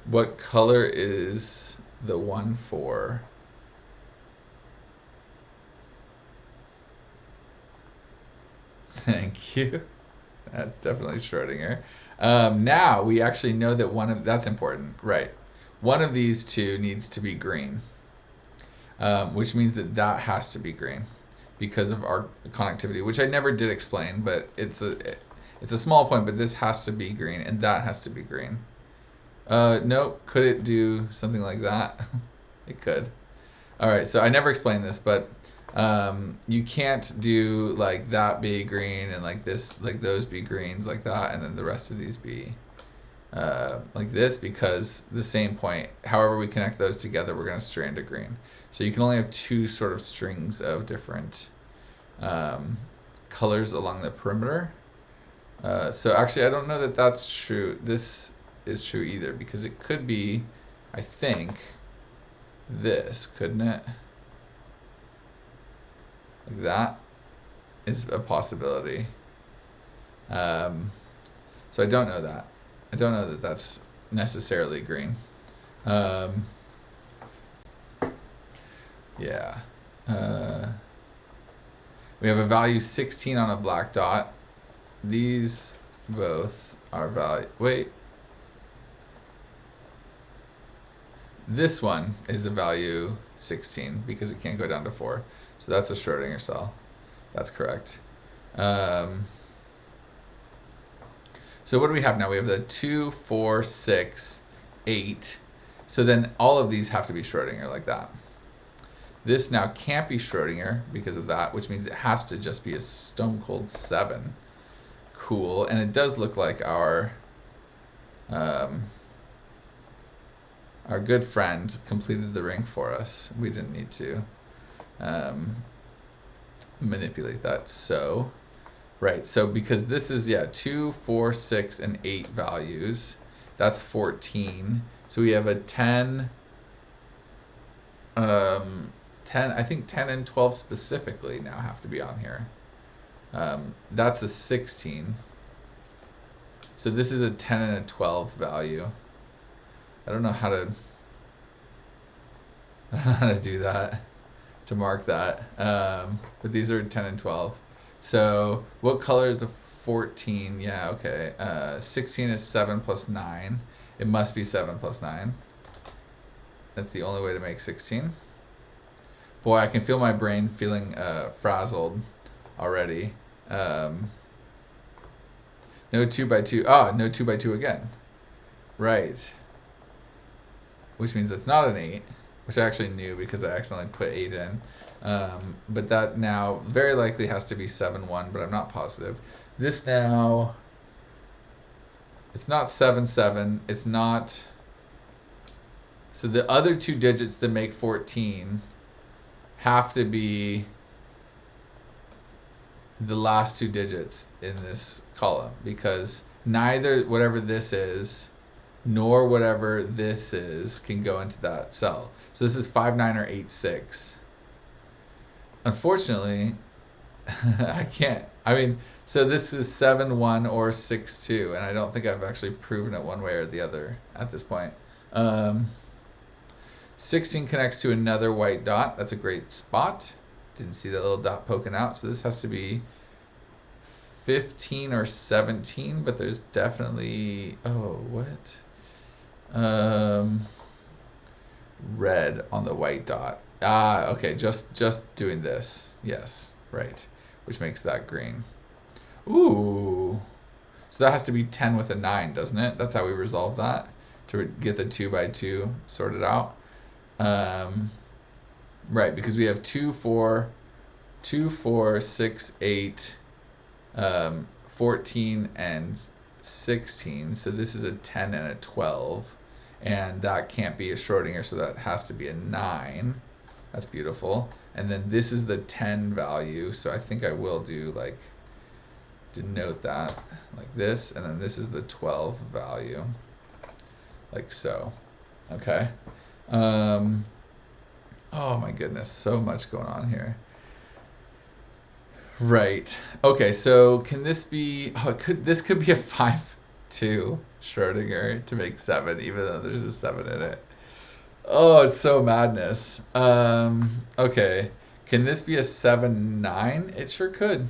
What color is the 1 for? Thank you. That's definitely Schrödinger. Now we actually know that that's important, right? One of these two needs to be green, which means that has to be green because of our connectivity, which I never did explain, but it's a small point, but this has to be green and that has to be green. No, could it do something like that? It could. All right, so I never explained this, but you can't do like that be green and like this, like those be greens like that, and then the rest of these be like this, because the same point, however we connect those together, we're going to strand a green. So you can only have two sort of strings of different colors along the perimeter. So actually, I don't know that that's true. This is true either, because it could be, I think, this, couldn't it? Like that is a possibility. So I don't know that. I don't know that that's necessarily green. Yeah. We have a value 16 on a black dot. These both are value. Wait. This one is a value 16 because it can't go down to 4. So that's a Schrödinger cell. That's correct. So what do we have now? We have the 2, 4, 6, 8. So then all of these have to be Schrödinger like that. This now can't be Schrödinger because of that, which means it has to just be a stone cold 7. Cool. And it does look like our good friend completed the ring for us. We didn't need to manipulate that. So, right. So because this is, 2, 4, 6, and 8 values, that's 14. So we have a 10, I think 10 and 12 specifically now have to be on here. That's a 16. So this is a 10 and a 12 value. I don't know how to do that, to mark that. But these are 10 and 12. So what color is a 14? Yeah, okay. 16 is 7 plus 9. It must be 7 plus 9. That's the only way to make 16. Boy, I can feel my brain feeling frazzled already. No 2 by 2. No 2 by 2 again. Right. Which means it's not an 8, which I actually knew because I accidentally put 8 in. But that now very likely has to be 7, 1, but I'm not positive. This now, it's not 7, 7. It's not. So the other two digits that make 14 have to be the last two digits in this column, because neither whatever this is nor whatever this is can go into that cell. So this is 5, 9, or 8, 6. Unfortunately, I can't. I mean, so this is 7, 1, or 6, 2, and I don't think I've actually proven it one way or the other at this point. 16 connects to another white dot. That's a great spot. Didn't see that little dot poking out. So this has to be 15 or 17, but there's definitely, what? Red on the white dot. Okay, just doing this. Yes, right. Which makes that green. Ooh. So that has to be 10 with a 9, doesn't it? That's how we resolve that, to get the 2 by 2 sorted out. Right, because we have 2, 4, 6, 8, 14, and 16. So this is a 10 and a 12. And that can't be a Schrödinger, so that has to be a 9. That's beautiful. And then this is the 10 value, so I think I will do like denote that like this, and then this is the 12 value, like so. Okay. Oh my goodness, so much going on here. Right. Okay, so can this be, this could be a 5-2 Schrödinger to make 7, even though there's a 7 in it. Oh, it's so madness. Okay. Can this be a 7-9? It sure could.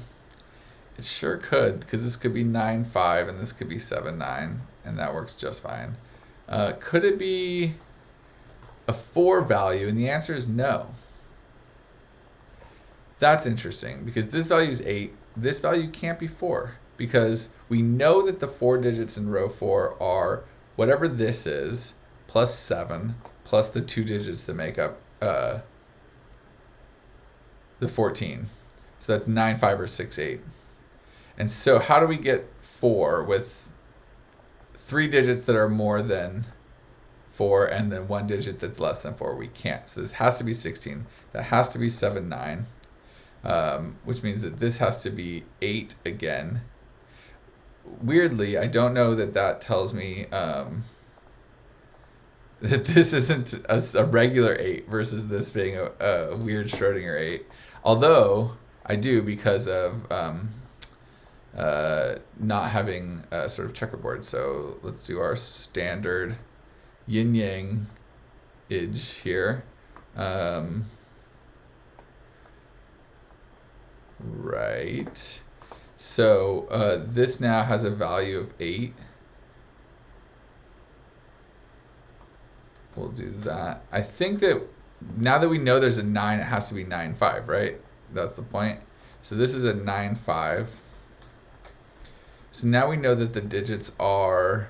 It sure could, because this could be 9-5 and this could be 7-9, and that works just fine. Could it be a 4 value? And the answer is no. That's interesting, because this value is 8. This value can't be 4, because we know that the 4 digits in row 4 are whatever this is, plus 7, plus the 2 digits that make up the 14. So that's 9-5 or 6-8. And so how do we get 4 with 3 digits that are more than 4 and then 1 digit that's less than 4? We can't. So this has to be 16. That has to be 7-9, which means that this has to be 8 again. Weirdly, I don't know that that tells me that this isn't a regular 8 versus this being a weird Schrödinger 8. Although I do, because of not having a sort of checkerboard. So let's do our standard Yin Yang edge here. Right. So this now has a value of 8. We'll do that. I think that now that we know there's a 9, it has to be 9-5, right? That's the point. So this is a 9-5. So now we know that the digits are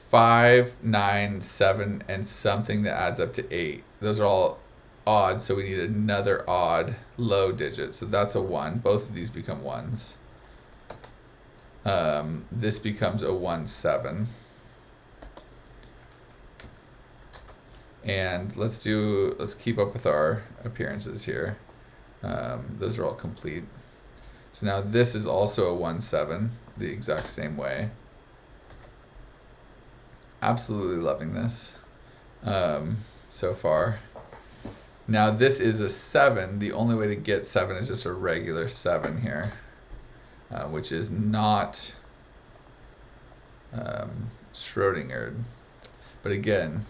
5, 9, 7, and something that adds up to 8. Those are all odd, so we need another odd low digit. So that's a 1. Both of these become 1s. This becomes a 1-7. And let's keep up with our appearances here. Those are all complete. So now this is also a 1-7, the exact same way. Absolutely loving this so far. Now this is a 7. The only way to get 7 is just a regular 7 here, which is not Schrödinger. But again,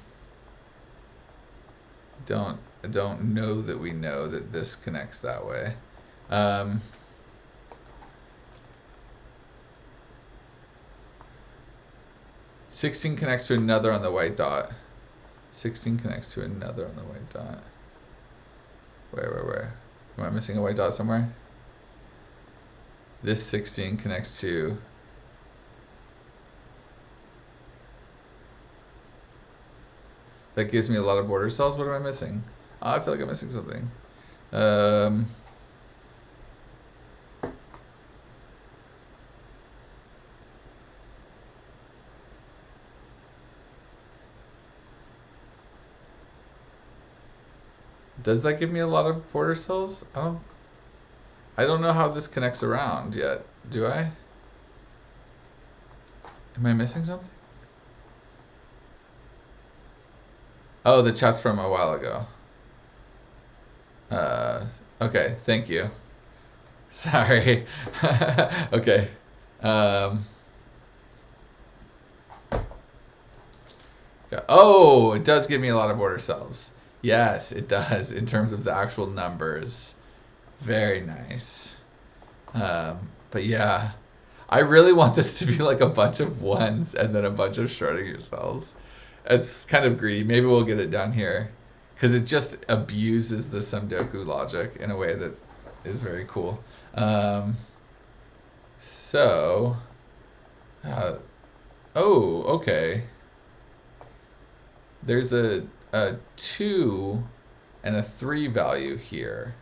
I don't know that we know that this connects that way. 16 connects to another on the white dot. 16 connects to another on the white dot. Where? Am I missing a white dot somewhere? This 16 connects to... That gives me a lot of border cells. What am I missing? Oh, I feel like I'm missing something. Does that give me a lot of border cells? I don't know how this connects around yet. Do I? Am I missing something? Oh, the chat's from a while ago. Okay, thank you. Sorry. Okay. Oh, it does give me a lot of border cells. Yes, it does, in terms of the actual numbers. Very nice. But yeah, I really want this to be like a bunch of 1s and then a bunch of Schrödinger cells. It's kind of greedy. Maybe we'll get it done here, because it just abuses the Somedoku logic in a way that is very cool. Oh, okay. There's a 2 and a 3 value here,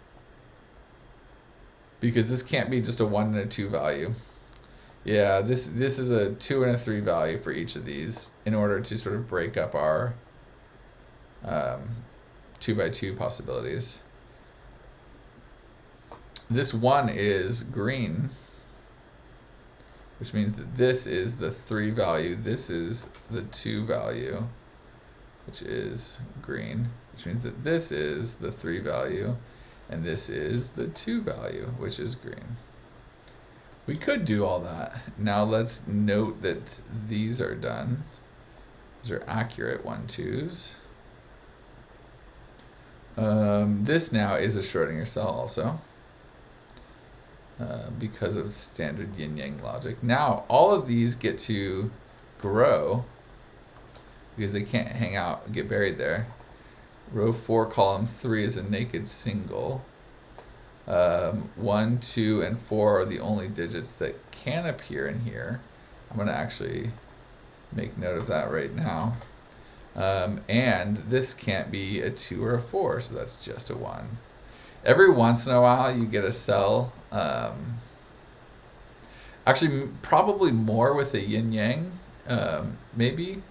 because this can't be just a 1 and a 2 value. Yeah, this is a 2 and a 3 value for each of these in order to sort of break up our 2x2 possibilities. This 1 is green. which means that this is the 3 value, this is the 2 value, which is green, which means that this is the 3 value, and this is the 2 value, which is green. We could do all that. Now let's note that these are done. These are accurate 1-2s. This now is a Schrödinger cell also, because of standard Yin Yang logic. Now all of these get to grow because they can't hang out, get buried there. Row 4, column 3 is a naked single. 1, 2, and 4 are the only digits that can appear in here. I'm going to actually make note of that right now. And this can't be a 2 or a 4, so that's just a 1. Every once in a while you get a cell, actually probably more with a yin yang, maybe,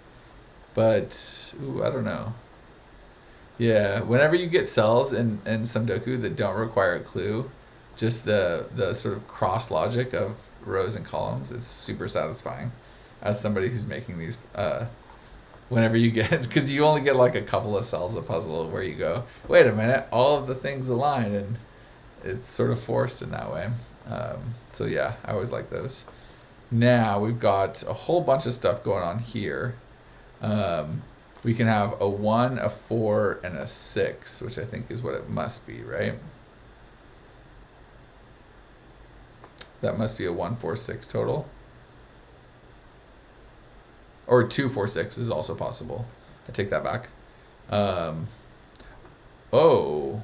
but I don't know. Yeah, whenever you get cells in Somedoku that don't require a clue, just the sort of cross logic of rows and columns, it's super satisfying as somebody who's making these. Whenever you get, because you only get like a couple of cells a puzzle where you go, wait a minute, all of the things align, and it's sort of forced in that way. So yeah, I always like those. Now we've got a whole bunch of stuff going on here. We can have a 1, a 4, and a 6, which I think is what it must be, right? That must be a 1, 4, 6 total. Or 2, 4, 6 is also possible. I take that back. Oh.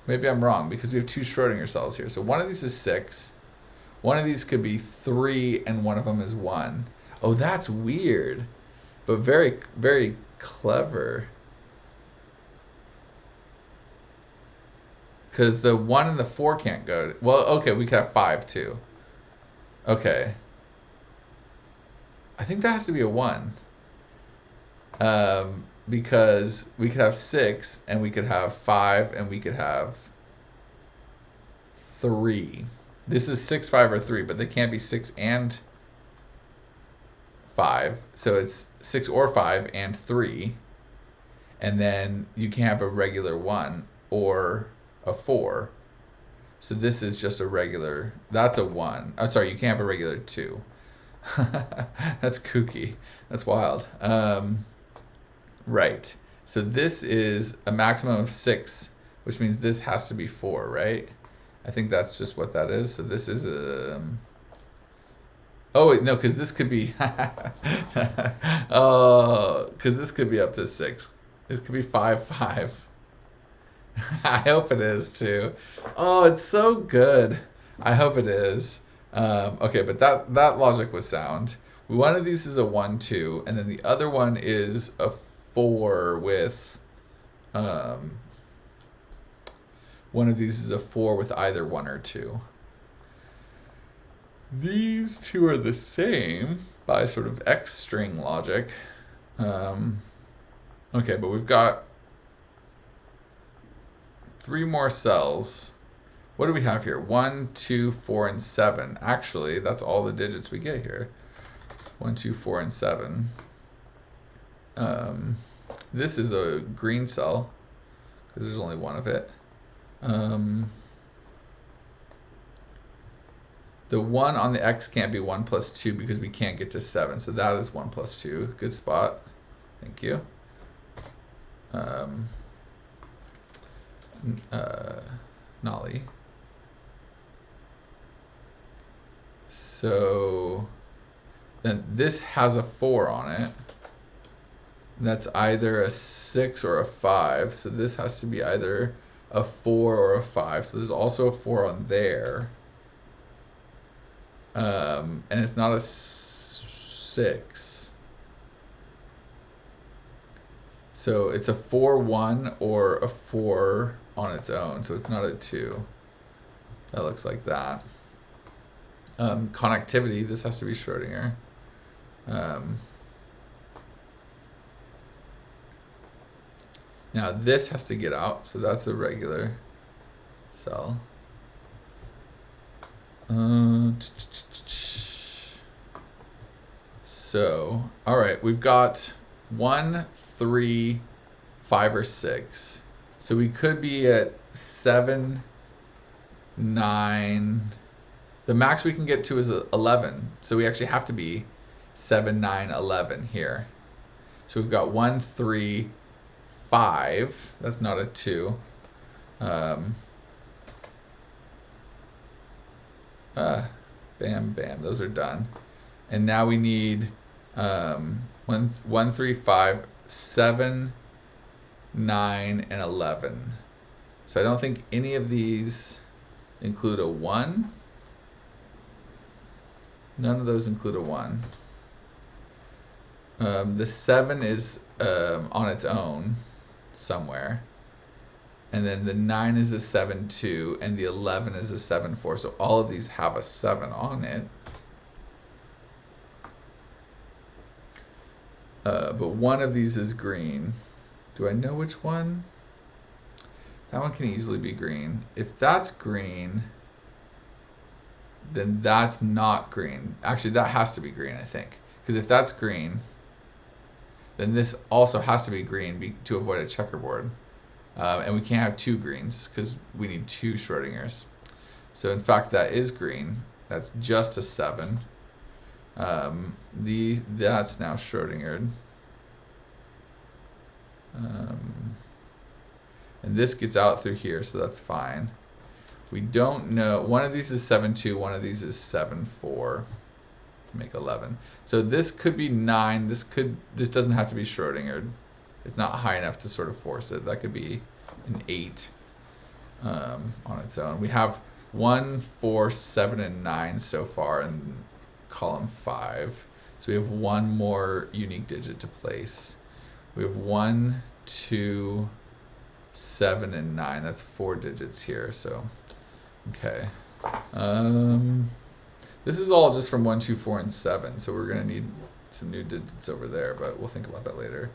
Maybe I'm wrong because we have 2 Schrödinger cells here. So one of these is 6. One of these could be 3 and one of them is 1. Oh, that's weird. But very, very clever. Because the 1 and the 4 can't go. Well, okay, we could have 5 too. Okay. I think that has to be a 1. Because we could have 6 and we could have 5 and we could have 3. This is 6, 5, or 3, but they can't be 6 and 5. So it's 6 or 5 and 3. And then you can have a regular 1 or a 4. So this is just a regular, that's a 1. I'm sorry, you can't have a regular 2. That's kooky. That's wild. Right. So this is a maximum of 6, which means this has to be 4, right? I think that's just what that is. So this is a... Oh, wait, no, because this could be... Oh, because this could be up to 6. This could be 5, 5. I hope it is, too. Oh, it's so good. I hope it is. Okay, but that logic was sound. One of these is a 1, 2, and then the other one is a 4 with, one of these is a 4 with either 1 or 2. These two are the same by sort of X string logic. Okay, but we've got 3 more cells. What do we have here? 1, 2, 4, and 7. Actually, that's all the digits we get here. 1, 2, 4, and 7. This is a green cell because there's only one of it. The 1 on the X can't be 1 plus 2 because we can't get to 7. So that is 1 plus 2. Good spot. Thank you. Nolly. So then this has a 4 on it. That's either a 6 or a 5. So this has to be either a 4 or a 5. So there's also a 4 on there. And it's not a 6. So it's a 4, 1 or a 4 on its own. So it's not a 2. That looks like that. Connectivity, this has to be Schrödinger. Now this has to get out, so that's a regular cell. So, all right, we've got 1, 3, 5, or 6. So we could be at 7, 9. The max we can get to is 11. So we actually have to be 7, 9, 11 here. So we've got 1, 3, 5. That's not a 2. Bam, bam. Those are done. And now we need 1, 3, 5, 7, 9, and 11. So I don't think any of these include a 1. None of those include a 1. The 7 is on its own somewhere. And then the 9 is a 7, 2, and the 11 is a 7, 4. So all of these have a 7 on it. But one of these is green. Do I know which one? That one can easily be green. If that's green, then that's not green. Actually, that has to be green, I think. Because if that's green, then this also has to be green to avoid a checkerboard. And we can't have 2 greens because we need 2 Schrödingers. So in fact, that is green. That's just a 7. That's now Schrödingered. And this gets out through here, so that's fine. We don't know. One of these is 7, 2. One of these is 7, 4 to make 11. So this could be 9. This doesn't have to be Schrödingered. It's not high enough to sort of force it. That could be an 8 on its own. We have 1, 4, 7, and 9 so far in column 5. So we have one more unique digit to place. We have 1, 2, 7, and 9. That's 4 digits here. So, okay. This is all just from 1, 2, 4, and 7. So we're going to need some new digits over there, but we'll think about that later.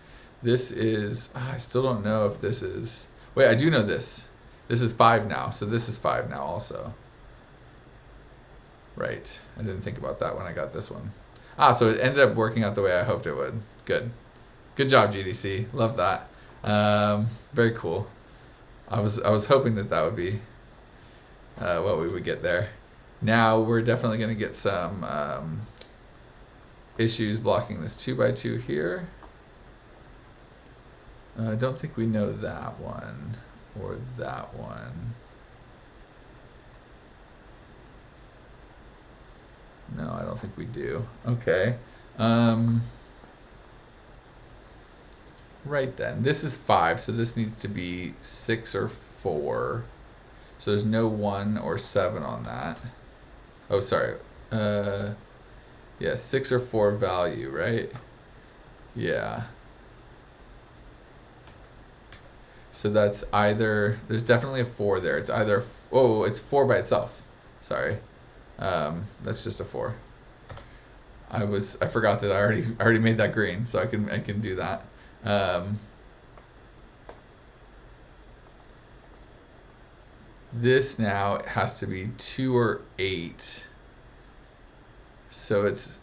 This is, I still don't know if this is, wait, I do know this. This is 5 now, so this is 5 now also. Right, I didn't think about that when I got this one. So it ended up working out the way I hoped it would. Good. Good job, GDC. Love that. Very cool. I was hoping that would be what we would get there. Now we're definitely going to get some issues blocking this 2x2 here. I don't think we know that one or that one. No, I don't think we do. Okay. Right then. This is 5, so this needs to be 6 or 4. So there's no 1 or 7 on that. Oh, sorry. Yeah, 6 or 4 value, right? Yeah. So that's either, there's definitely a 4 there. It's either, oh, it's 4 by itself. Sorry. That's just a 4. I forgot that I already made that green, so I can do that. This now has to be 2 or 8. So it's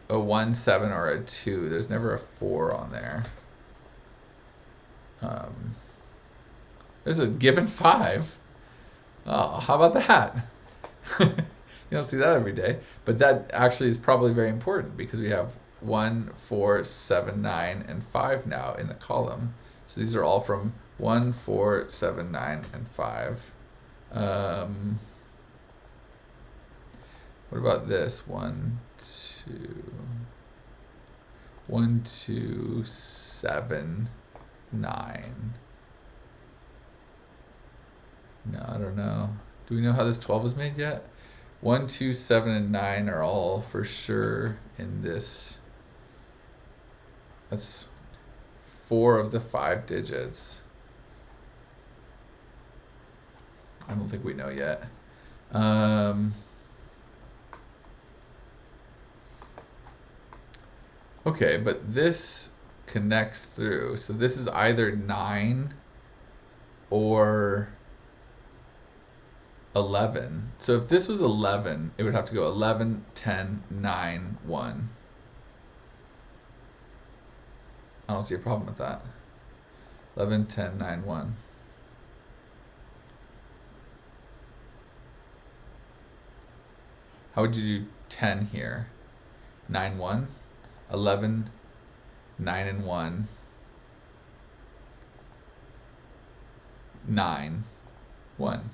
a 1, 7, or a 2. There's never a 4 on there. There's a given 5. Oh, how about that? You don't see that every day. But that actually is probably very important because we have 1, 4, 7, 9, and 5 now in the column. So these are all from 1, 4, 7, 9, and 5. What about this? 1, 2, 7, 9. No, I don't know. Do we know how this 12 is made yet? 1, 2, 7, and 9 are all for sure in this. That's 4 of the 5 digits. I don't think we know yet. Okay, but this connects through. So this is either 9 or 11. So if this was 11, it would have to go 11, 10, 9, 1. I don't see a problem with that. 11, 10, 9, 1. How would you do 10 here? 9, 1. 11, 9 and 1. 9, 1.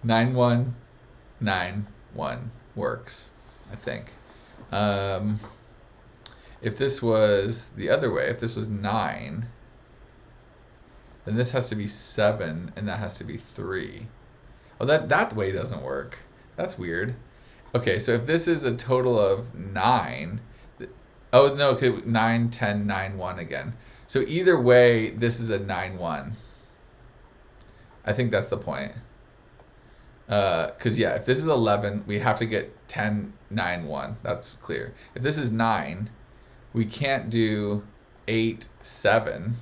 9, 1, 9, 1 works, I think. If this was the other way, if this was 9, then this has to be 7, and that has to be 3. Oh, that way doesn't work. That's weird. Okay, so if this is a total of 9, oh no, okay, 9, 10, 9, 1 again. So either way, this is a 9, 1. I think that's the point. Because yeah, if this is 11, we have to get 10, 9, 1. That's clear. If this is 9, we can't do 8, 7.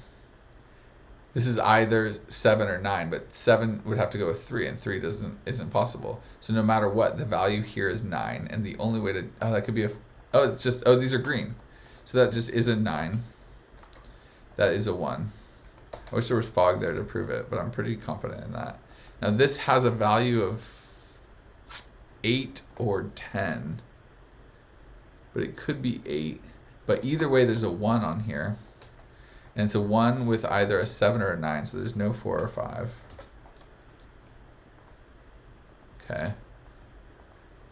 This is either 7 or 9, but 7 would have to go with 3, and 3 isn't possible. So no matter what, the value here is 9, and the only way to that could be these are green, so that just is a 9. That is a 1. I wish there was fog there to prove it, but I'm pretty confident in that. Now this has a value of 8 or 10, but it could be 8. But either way, there's a 1 on here. And it's a 1 with either a 7 or a 9, so there's no 4 or 5. Okay. I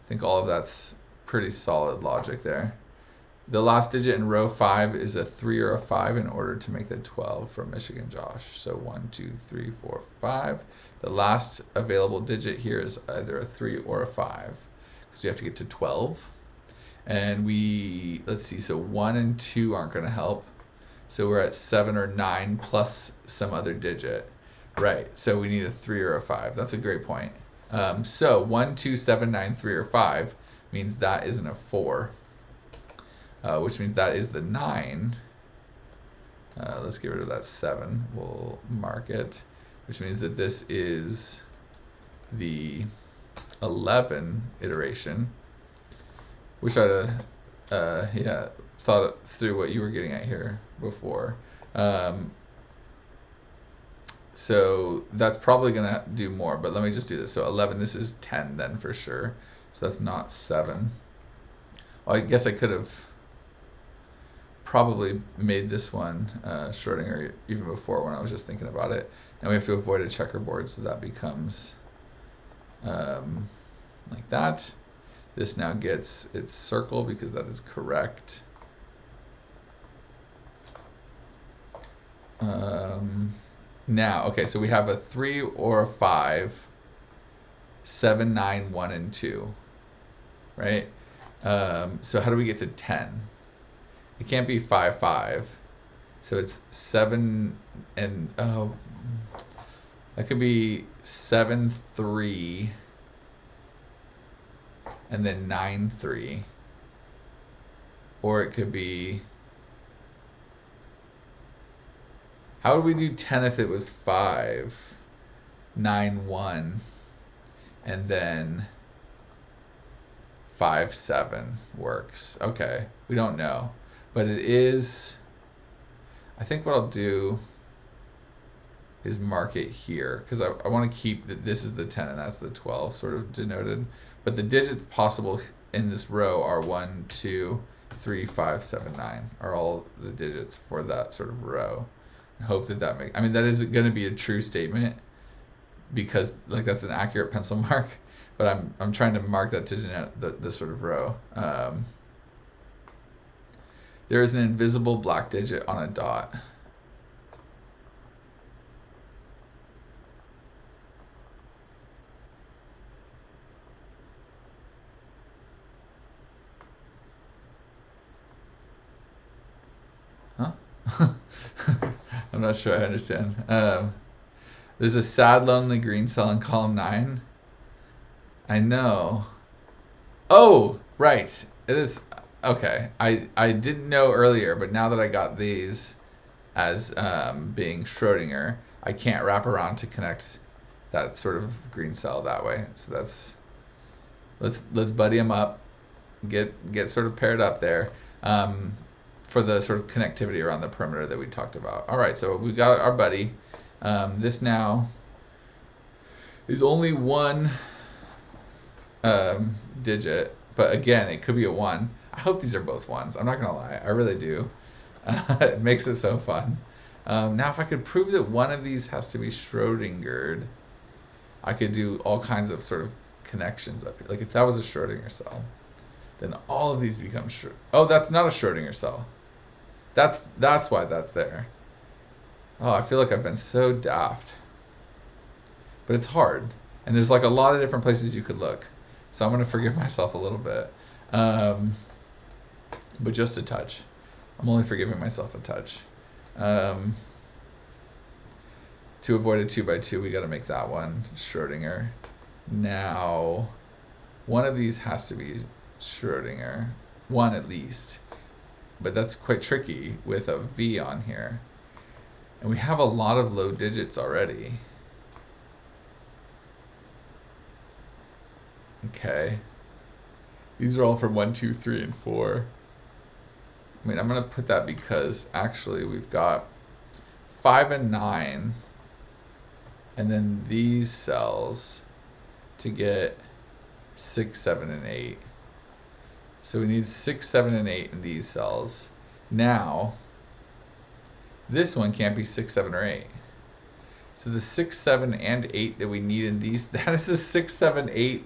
think all of that's pretty solid logic there. The last digit in row 5 is a 3 or a 5 in order to make the 12 from Michigan Josh. So 1, 2, 3, 4, 5. The last available digit here is either a 3 or a 5, because we have to get to 12. And let's see, so 1 and 2 aren't going to help. So we're at 7 or 9 plus some other digit. Right, so we need a 3 or a 5. That's a great point. So 1, 2, 7, 9, 3, or 5 means that isn't a 4, which means that is the 9. Let's get rid of that 7. We'll mark it, which means that this is the 11 iteration. Wish I'd thought through what you were getting at here before. So that's probably going to do more, but let me just do this. So 11, this is 10 then for sure. So that's not 7. Well, I guess I could have probably made this one Schrödinger even before when I was just thinking about it. Now we have to avoid a checkerboard, so that becomes like that. This now gets its circle because that is correct. Now, okay, so we have a 3 or a 5, 7, 9, 1, and 2, right? So how do we get to 10? It can't be 5, 5. So it's 7 and, that could be 7, 3, and then 9, 3. Or it could be, how would we do 10 if it was 5, 9, 1, and then 5, 7 works? Okay, we don't know. But it is, I think what I'll do is mark it here, because I want to keep that this is the 10 and that's the 12 sort of denoted. But the digits possible in this row are 1, 2, 3, 5, 7, 9 are all the digits for that sort of row. I hope that makes, I mean, that is going to be a true statement because like that's an accurate pencil mark, but I'm trying to mark that to denote the sort of row. There is an invisible black digit on a dot. Huh? I'm not sure I understand. There's a sad, lonely green cell in column 9. I know. Oh, right. It is. Okay. I didn't know earlier, but now that I got these as being Schrödinger, I can't wrap around to connect that sort of green cell that way. So that's, let's buddy them up, get sort of paired up there, for the sort of connectivity around the perimeter that we talked about. All right, so we got our buddy. This now is only one digit, but again, it could be a 1. I hope these are both 1s. I'm not gonna lie, I really do. It makes it so fun. Now, if I could prove that one of these has to be Schrödingered, I could do all kinds of sort of connections up here. Like if that was a Schrödinger cell, then all of these become oh, that's not a Schrödinger cell. That's why that's there. Oh, I feel like I've been so daft. But it's hard. And there's like a lot of different places you could look. So I'm going to forgive myself a little bit. But just a touch. I'm only forgiving myself a touch. To avoid a 2x2, we got to make that one Schrödinger. Now, one of these has to be Schrödinger. One at least. But that's quite tricky with a V on here. And we have a lot of low digits already. Okay. These are all from 1, 2, 3, and 4. I mean, I'm going to put that because actually we've got 5 and 9. And then these cells to get 6, 7, and 8. So we need 6, 7, and 8 in these cells. Now, this one can't be 6, 7, or 8. So the 6, 7, and 8 that we need in these, that is a 6, 7, 8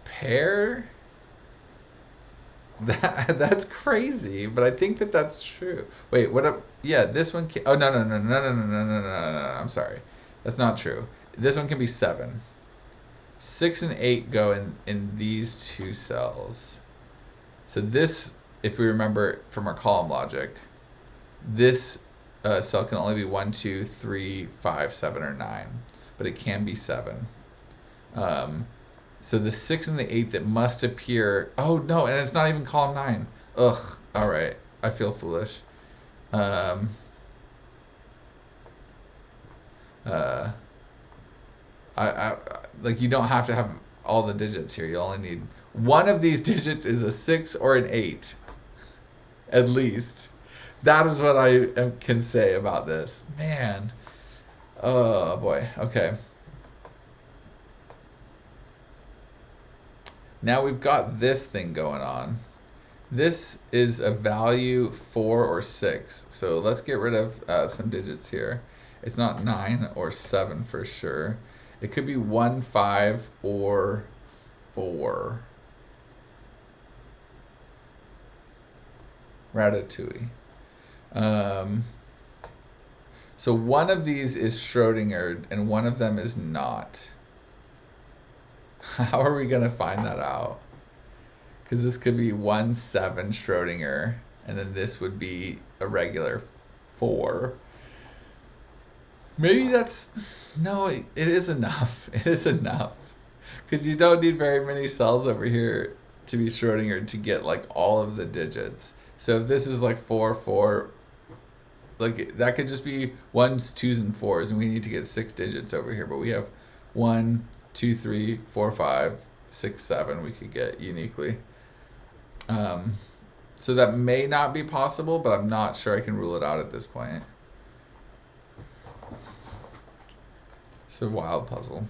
pair? That's crazy, but I think that that's true. Wait, what up? Yeah, this one can, oh, no. I'm sorry. That's not true. This one can be 7. 6 and 8 go in these two cells. So this, if we remember from our column logic, this cell can only be 1, 2, 3, 5, 7, or 9, but it can be 7. So the 6 and the 8 that must appear, oh no, and it's not even column 9. Ugh, all right, I feel foolish. I like, you don't have to have all the digits here. You only need one of these digits is a 6 or an 8, at least. That is what I can say about this. Man, oh boy. Okay. Now we've got this thing going on. This is a value 4 or 6. So let's get rid of some digits here. It's not 9 or 7 for sure. It could be 1, 5, or 4. Ratatouille. So one of these is Schrödinger and one of them is not. How are we going to find that out? Because this could be 1, 7 Schrödinger, and then this would be a regular 4. Maybe that's... No, it is enough. It is enough. Because you don't need very many cells over here to be Schrödinger to get like all of the digits. So if this is like 4, 4, like that could just be 1s, 2s, and 4s, and we need to get 6 digits over here. But we have 1, 2, 3, 4, 5, 6, 7 we could get uniquely. So that may not be possible, but I'm not sure I can rule it out at this point. It's a wild puzzle.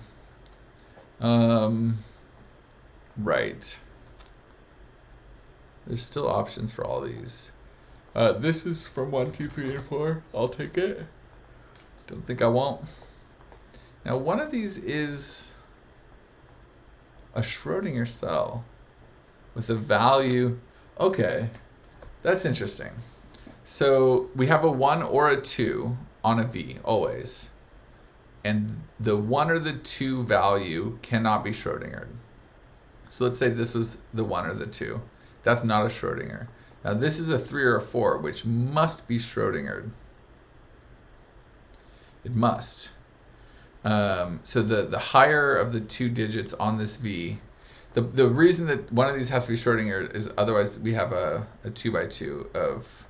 Right. There's still options for all these. This is from 1, 2, 3, and 4. I'll take it. Don't think I won't. Now, one of these is a Schrödinger cell with a value. Okay, that's interesting. So we have a 1 or a 2 on a V, always. And the 1 or the 2 value cannot be Schrödinger. So let's say this was the 1 or the 2. That's not a Schrödinger. Now this is a 3 or a 4, which must be Schrödinger. It must. So the higher of the 2 digits on this V, the reason that one of these has to be Schrödinger is otherwise we have a 2x2 of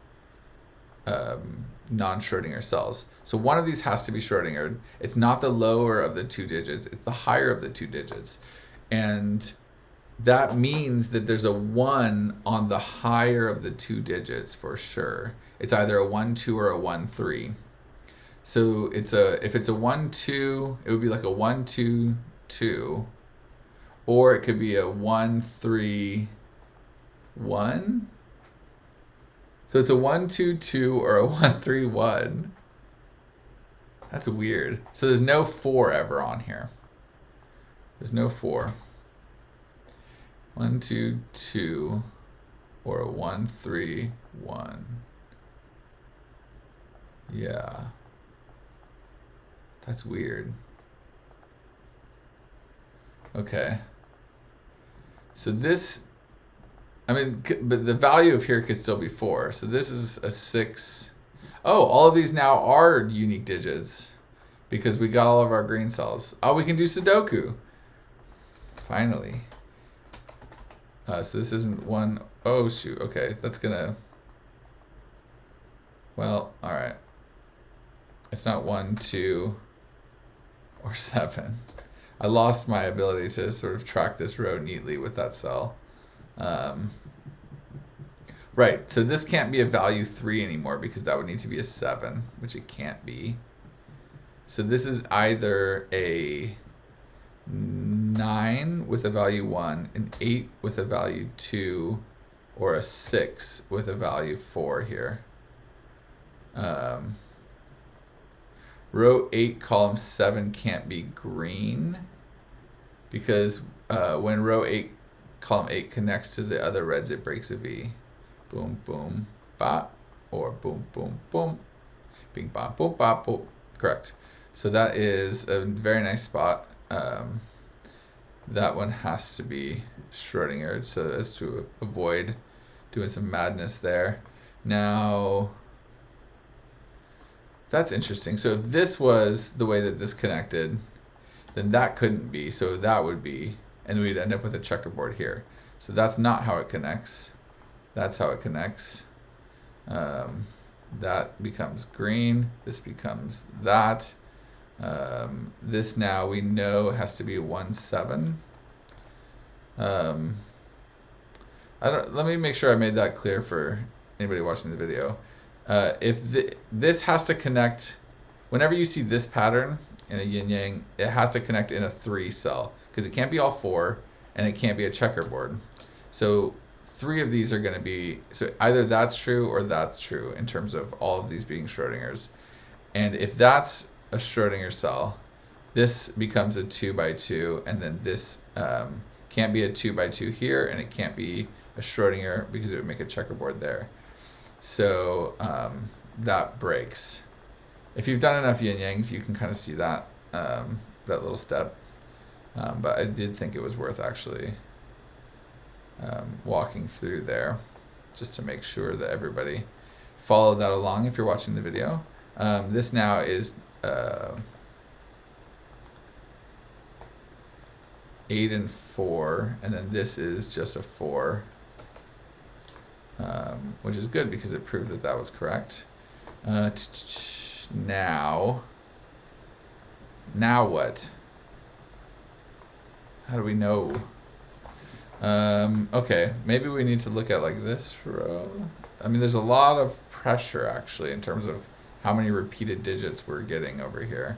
non-Schrödinger cells. So one of these has to be Schrödinger. It's not the lower of the two digits, it's the higher of the two digits. And that means that there's a 1 on the higher of the two digits for sure. It's either a 1, 2 or a 1, 3. So if it's a 1, 2, it would be like a 1, 2, 2. Or it could be a 1, 3, 1. So it's a 1, 2, 2 or a 1, 3, 1. That's weird. So there's no 4 ever on here. There's no 4. 1, 2, 2 or a 1, 3, 1. Yeah. That's weird. Okay. So this, I mean, but the value of here could still be 4. So this is a 6. Oh, all of these now are unique digits because we got all of our green cells. Oh, we can do Sudoku. Finally. So this isn't 1. Oh, shoot. Okay, that's gonna, well, all right. It's not 1, 2, or 7. I lost my ability to sort of track this row neatly with that cell. Right, so this can't be a value 3 anymore because that would need to be a 7, which it can't be. So this is either a 9 with a value 1, an 8 with a value 2, or a 6 with a value 4 here. Row 8, column 7 can't be green because when row 8, column 8 connects to the other reds, it breaks a V. Boom, boom, bop, or boom, boom, boom, bing, bop, boom, bop, boom. Correct. So that is a very nice spot. That one has to be Schrödinger, so as to avoid doing some madness there. Now, that's interesting. So if this was the way that this connected, then that couldn't be. So that would be, and we'd end up with a checkerboard here. So that's not how it connects. That's how it connects. That becomes green. This becomes that. This now we know has to be 1, 7. Let me make sure I made that clear for anybody watching the video. This has to connect, whenever you see this pattern in a yin yang, it has to connect in a 3 cell because it can't be all 4 and it can't be a checkerboard. So 3 of these are going to be, so either that's true or that's true in terms of all of these being Schrödingers. And if that's a Schrödinger cell, this becomes a 2 by 2, and then this can't be a 2 by 2 here, and it can't be a Schrödinger because it would make a checkerboard there. So that breaks. If you've done enough yin yangs, you can kind of see that that little step. But I did think it was worth actually walking through there, just to make sure that everybody followed that along if you're watching the video. This now is 8 and 4, and then this is just a 4, which is good because it proved that that was correct. Now what? How do we know? Okay, maybe we need to look at like this row. I mean, there's a lot of pressure actually in terms of how many repeated digits we're getting over here.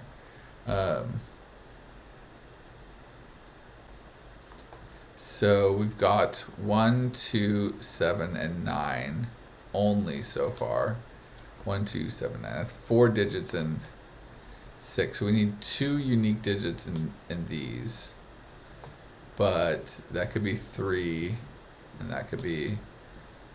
So we've got 1, 2, 7, and 9 only so far. 1, 2, 7, 9. That's 4 digits in 6. So we need 2 unique digits in these. But that could be 3, and that could be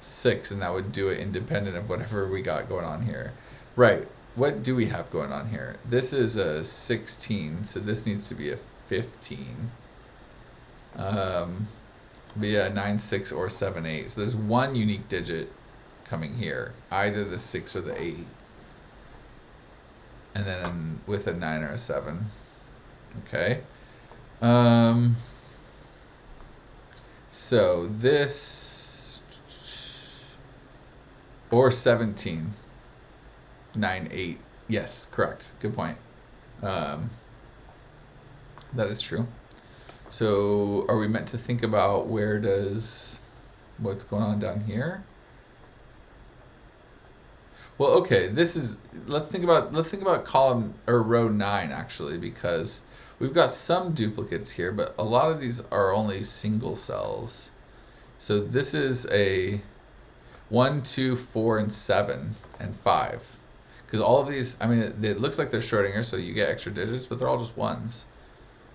6, and that would do it independent of whatever we got going on here. Right, what do we have going on here? This is a 16, so this needs to be a 15. Be a 9, 6, or 7, 8. So there's 1 unique digit coming here, either the 6 or the 8. And then with a 9 or a 7. Okay. So this, or 17. 9, 8. Yes, correct. Good point. That is true. So are we meant to think about what's going on down here? Well, okay, let's think about column or row 9 actually, because we've got some duplicates here, but a lot of these are only single cells. So this is a 1, 2, 4, and 7, and 5. Because all of these, I mean, it looks like they're Schrödinger, so you get extra digits, but they're all just ones.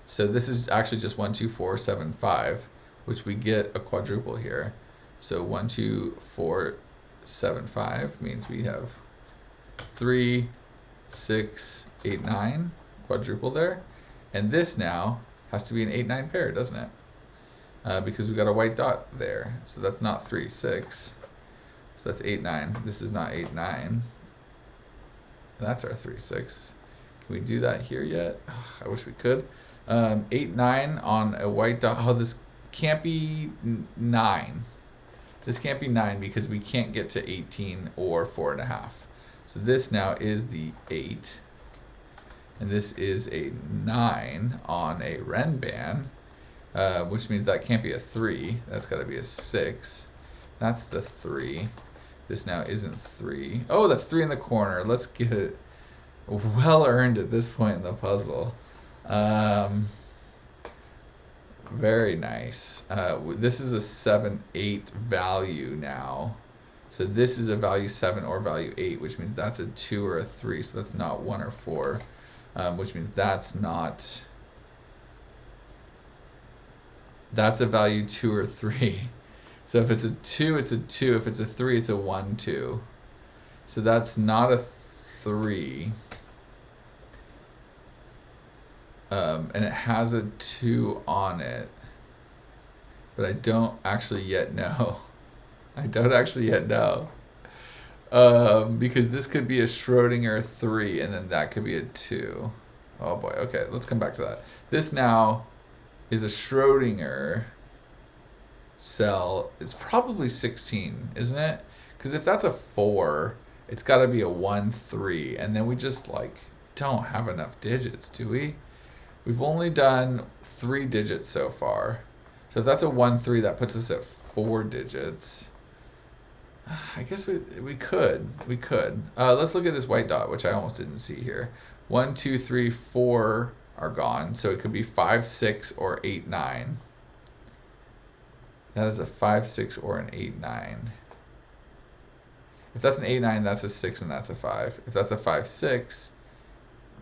So this is actually just 1, 2, 4, 7, 5, which we get a quadruple here. So 1, 2, 4, 7, 5 means we have 3, 6, 8, 9, quadruple there. And this now has to be an 8, 9 pair, doesn't it? Because we've got a white dot there. So that's not 3, 6. So that's 8, 9. This is not 8, 9. That's our 3, 6. Can we do that here yet? Oh, I wish we could. 8, 9 on a white dot. Oh, this can't be 9. This can't be 9 because we can't get to 18 or 4.5. So this now is the 8. And this is a 9 on a Renban, which means that can't be a 3. That's got to be a 6. That's the 3. This now isn't 3. Oh, that's 3 in the corner. Let's get it well earned at this point in the puzzle. Very nice. This is a 7, 8 value now. So this is a value 7 or value 8, which means that's a 2 or a 3. So that's not 1 or 4, which means that's a value 2 or 3. So if it's a 2, it's a 2. If it's a 3, it's a 1, 2. So that's not a 3. And it has a 2 on it. But I don't actually yet know. Because this could be a Schrödinger 3, and then that could be a 2. Oh boy, okay, let's come back to that. This now is a Schrödinger cell. It's probably 16, isn't it? Because if that's a 4, it's got to be a 1, 3, and then we just don't have enough digits, do we? We've only done 3 digits so far. So if that's a 1, 3, that puts us at 4 digits. I guess we could. Let's look at this white dot, which I almost didn't see here. 1, 2, 3, 4 are gone. So it could be 5, 6, or 8, 9. That is a 5, 6, or an 8, 9. If that's an 8, 9, that's a 6, and that's a 5. If that's a 5, 6,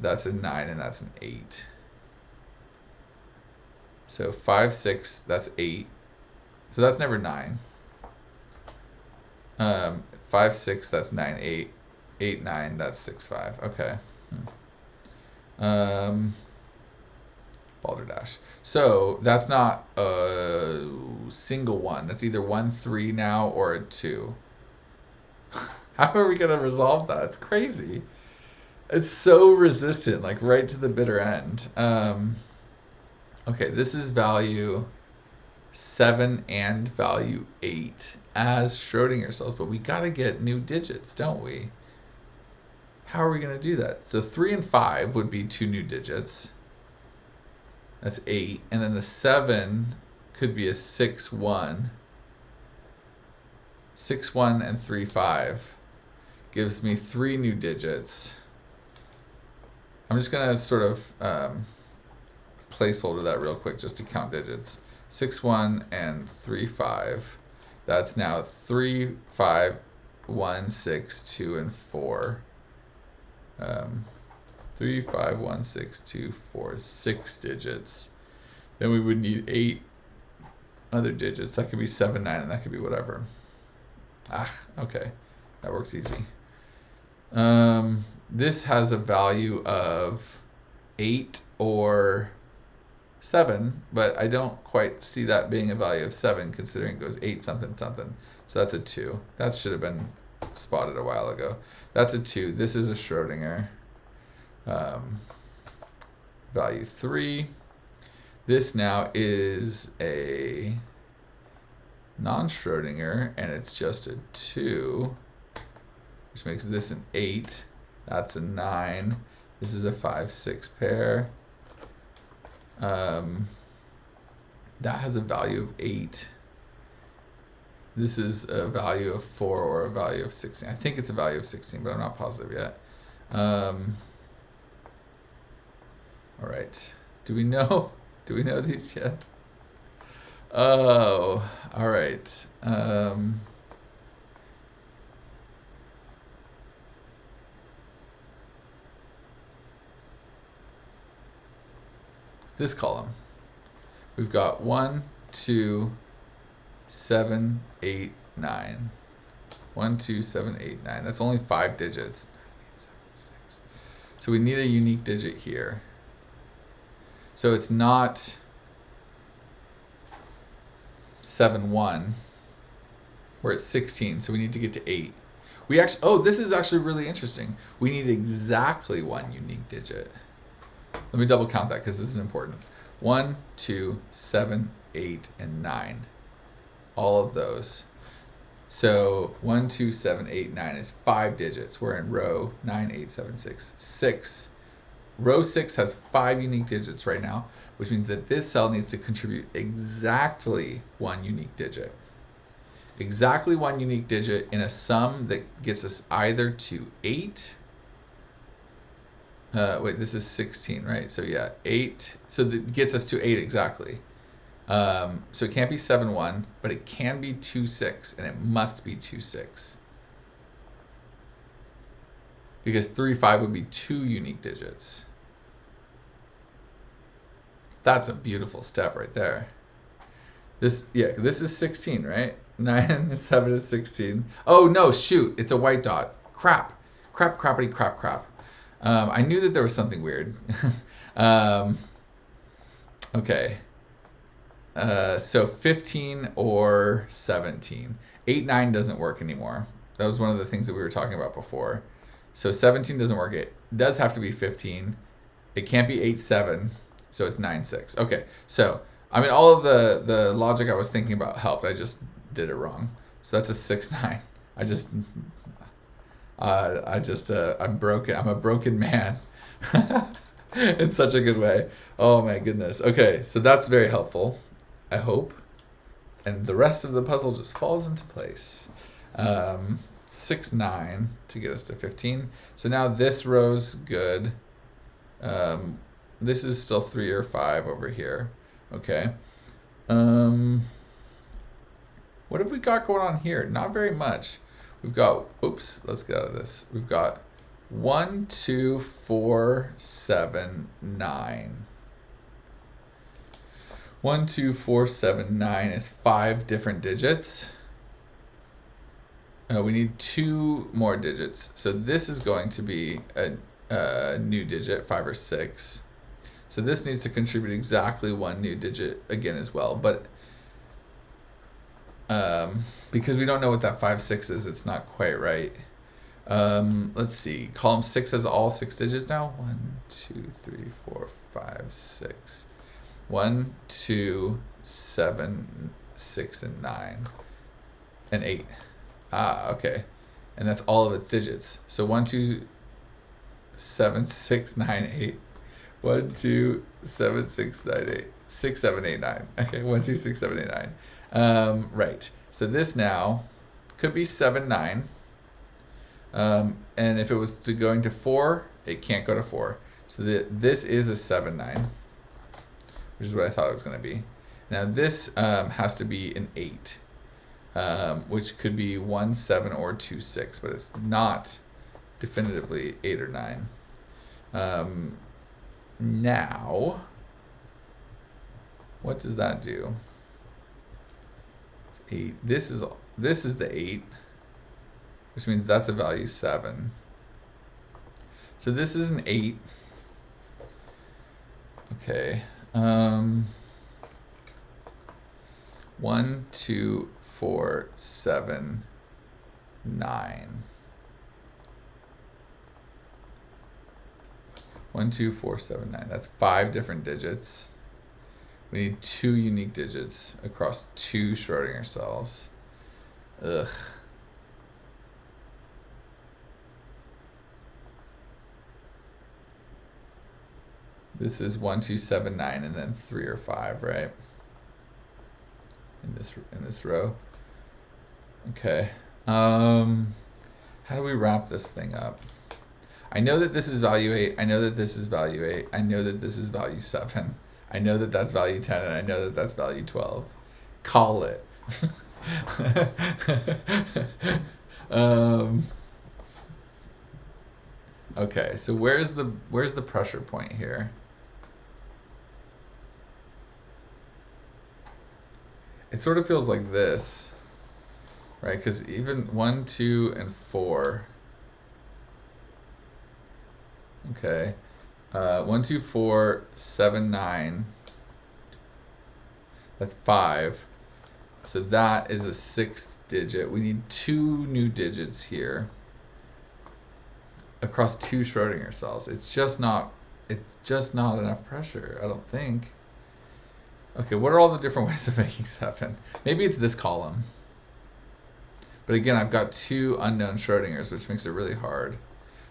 that's a 9, and that's an 8. So 5, 6, that's 8. So that's never 9. 5, 6, that's 9, 8. 8, 9, that's 6, 5. Okay. Balderdash. So that's not a single one. That's either 1, 3 now or a 2. How are we going to resolve that? It's crazy. It's so resistant, right to the bitter end. Okay, this is value 7 and value 8 as Schrödinger cells, but we got to get new digits, don't we? How are we going to do that? So 3 and 5 would be 2 new digits. That's 8. And then the 7 could be a 6, 1. 6, 1, and 3, 5 gives me 3 new digits. I'm just going to sort of placeholder that real quick just to count digits. 6, 1, and 3, 5. That's now 3, 5, 1, 6, 2, and 4. 3, 5, 1, 6, 2, 4, 6 digits. Then we would need 8 other digits. That could be 7, 9, and that could be whatever. Okay. That works easy. This has a value of 8 or 7, but I don't quite see that being a value of 7 considering it goes 8 something something. So that's a 2. That should have been spotted a while ago. That's a 2. This is a Schrödinger. Value 3. This now is a non-Schrödinger, and it's just a 2, which makes this an 8. That's a 9. This is a 5, 6 pair. That has a value of 8. This is a value of 4 or a value of 16. I think it's a value of 16, but I'm not positive yet. All right. Do we know these yet? Oh, all right. This column, we've got 1, 2, 7, 8, 9. 1, 2, 7, 8, 9. That's only 5 digits. 7, 6. So we need a unique digit here. So it's not 7, 1, where it's 16. So we need to get to 8. We actually, oh, this is actually really interesting. We need exactly one unique digit. Let me double count that because this is important. 1, 2, 7, 8, and 9. All of those. So 1, 2, 7, 8, 9 is 5 digits. We're in row 9, 8, 7, 6. 6. Row 6 has 5 unique digits right now, which means that this cell needs to contribute exactly one unique digit. Exactly one unique digit in a sum that gets us either to 8. Wait, this is 16, right? So yeah, 8. So that gets us to 8 exactly. So it can't be 7, 1, but it can be 2, 6, and it must be 2, 6. Because 3, 5 would be 2 unique digits. That's a beautiful step right there. This is 16, right? 9 and 7 is 16. Oh no, shoot, it's a white dot. Crap. Crappity crap. I knew that there was something weird. Okay. So 15 or 17. 8, 9 doesn't work anymore. That was one of the things that we were talking about before. So 17 doesn't work. It does have to be 15. It can't be 8, 7. So it's 9, 6. Okay. So, I mean, all of the logic I was thinking about helped. I just did it wrong. So that's a 6, 9. I'm broken. I'm a broken man. In such a good way. Oh my goodness. Okay. So that's very helpful, I hope. And the rest of the puzzle just falls into place. 6, 9 to get us to 15. So now this row's good. This is still 3 or 5 over here. Okay. What have we got going on here? Not very much. We've got, oops, let's get out of this. We've got 1, 2, 4, 7, 9. 1, 2, 4, 7, 9 is 5 different digits. We need 2 more digits. So this is going to be a new digit, 5 or 6. So this needs to contribute exactly one new digit again as well. But because we don't know what that 5, 6 is, it's not quite right. Let's see. Column 6 has all 6 digits now. 1, 2, 3, 4, 5, 6. 1, 2, 7, 6, and 9. And 8. Ah, okay. And that's all of its digits. So 1, 2, 7, 6, 9, 8. 1, 2, 7, 6, 9, 8. 6, 7, 8, 9. Okay, 1, 2, 6, 7, 8, 9. Right. So this now could be 7, 9. And if it was going to 4, it can't go to 4. So this is a 7, 9, which is what I thought it was going to be. Now this has to be an 8, which could be 1, 7, or 2, 6, but it's not definitively 8 or 9. Now, what does that do? It's 8. This is the 8, which means that's a value 7. So this is an 8. Okay. 1, 2, 4, 7, 9. 1, 2, 4, 7, 9. That's 5 different digits. We need 2 unique digits across 2 Schrödinger cells. Ugh. This is 1, 2, 7, 9, and then 3 or 5, right? In this row. Okay. How do we wrap this thing up? I know that this is value 8. I know that this is value 8. I know that this is value 7. I know that that's value 10, and I know that that's value 12. Call it. Okay, so where's the pressure point here? It sort of feels like this, right? Because even 1, 2, and 4. Okay. 1, 2, 4, 7, 9. That's 5. So that is a 6th digit. We need 2 new digits here across 2 Schrödinger cells. It's just not enough pressure, I don't think. Okay, what are all the different ways of making 7? Maybe it's this column. But again, I've got 2 unknown Schrödingers, which makes it really hard.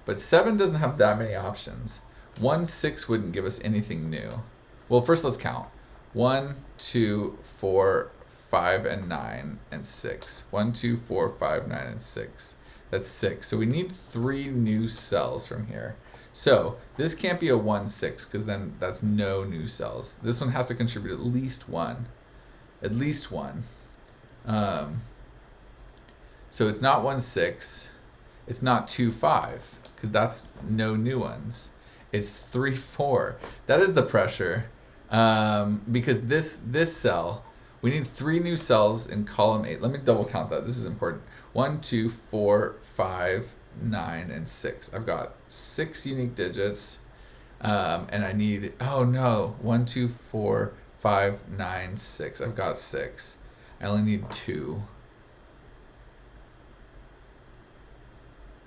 But 7 doesn't have that many options. 1, 6 wouldn't give us anything new. Well, first let's count. 1, 2, 4, 5, and 9, and 6. 1, 2, 4, 5, 9, and 6. That's 6. So we need 3 new cells from here. So this can't be a 1, 6, because then that's no new cells. This one has to contribute at least 1. At least 1. So it's not 1, 6. It's not 2, 5, because that's no new ones. It's 3, 4. That is the pressure. Because this cell, we need 3 new cells in column 8. Let me double count that. This is important. 1, 2, 4, 5, 9, and 6. I've got 6 unique digits. And I need, 1, 2, 4, 5, 9, 6. I've got 6. I only need 2.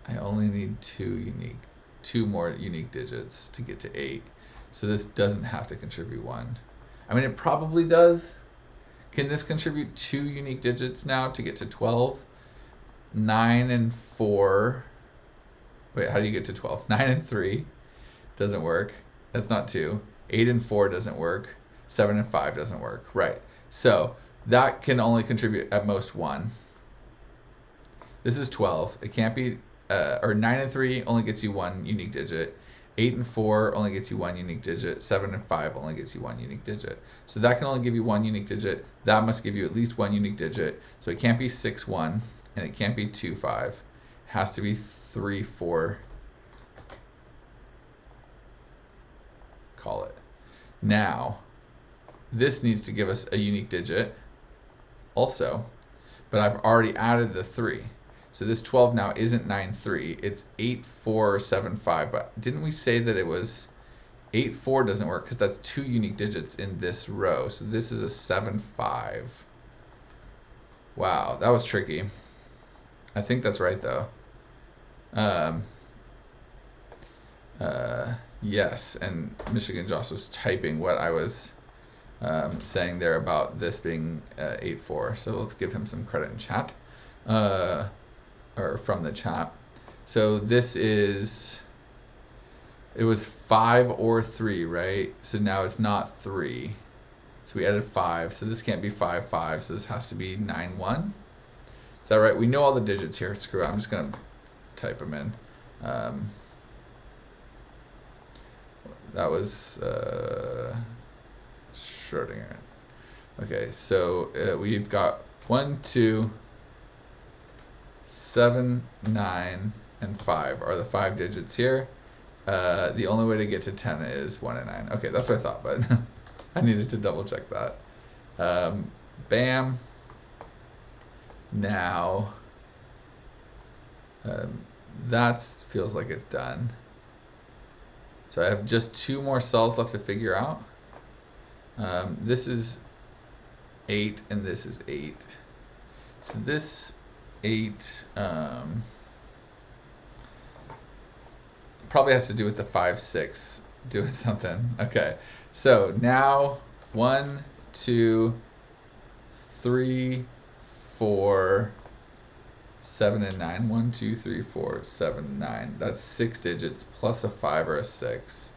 I only need 2 more unique digits to get to 8. So this doesn't have to contribute 1. I mean, it probably does. Can this contribute 2 unique digits now to get to 12? 9 and 4. Wait, how do you get to 12? 9 and 3 doesn't work. That's not 2. 8 and 4 doesn't work. 7 and 5 doesn't work. Right. So that can only contribute at most 1. This is 12. It can't be, or 9 and 3 only gets you 1 unique digit. 8 and 4 only gets you 1 unique digit. 7 and 5 only gets you 1 unique digit. So that can only give you 1 unique digit. That must give you at least 1 unique digit. So it can't be 6, 1, and it can't be 2, 5. It has to be 3, 4. Call it. Now, this needs to give us a unique digit also, but I've already added the 3. So this 12 now isn't 9, 3. It's 8, 4, 7, 5. But didn't we say that it was 8, 4 doesn't work because that's 2 unique digits in this row. So this is a 7, 5. Wow, that was tricky. I think that's right though. Yes, and Michigan Josh was typing what I was saying there about this being 8, 4. So let's give him some credit in chat. Or from the chat. So this is, it was 5 or 3, right? So now it's not 3. So we added 5. So this can't be 5, 5. So this has to be 9, 1. Is that right? We know all the digits here. Screw it. I'm just going to type them in. That was Schrödinger. Okay, so we've got 1, 2, 7, 9, and 5 are the 5 digits here. The only way to get to 10 is 1 and 9. Okay, that's what I thought, but I needed to double check that. Bam. Now, that feels like it's done. So I have just 2 more cells left to figure out. This is 8 and this is 8. So this 8 probably has to do with the 5, 6 doing something. Okay, so now 1, 2, 3, 4, 7, and 9. 1, 2, 3, 4, 7, 9. That's 6 digits plus a 5 or a 6.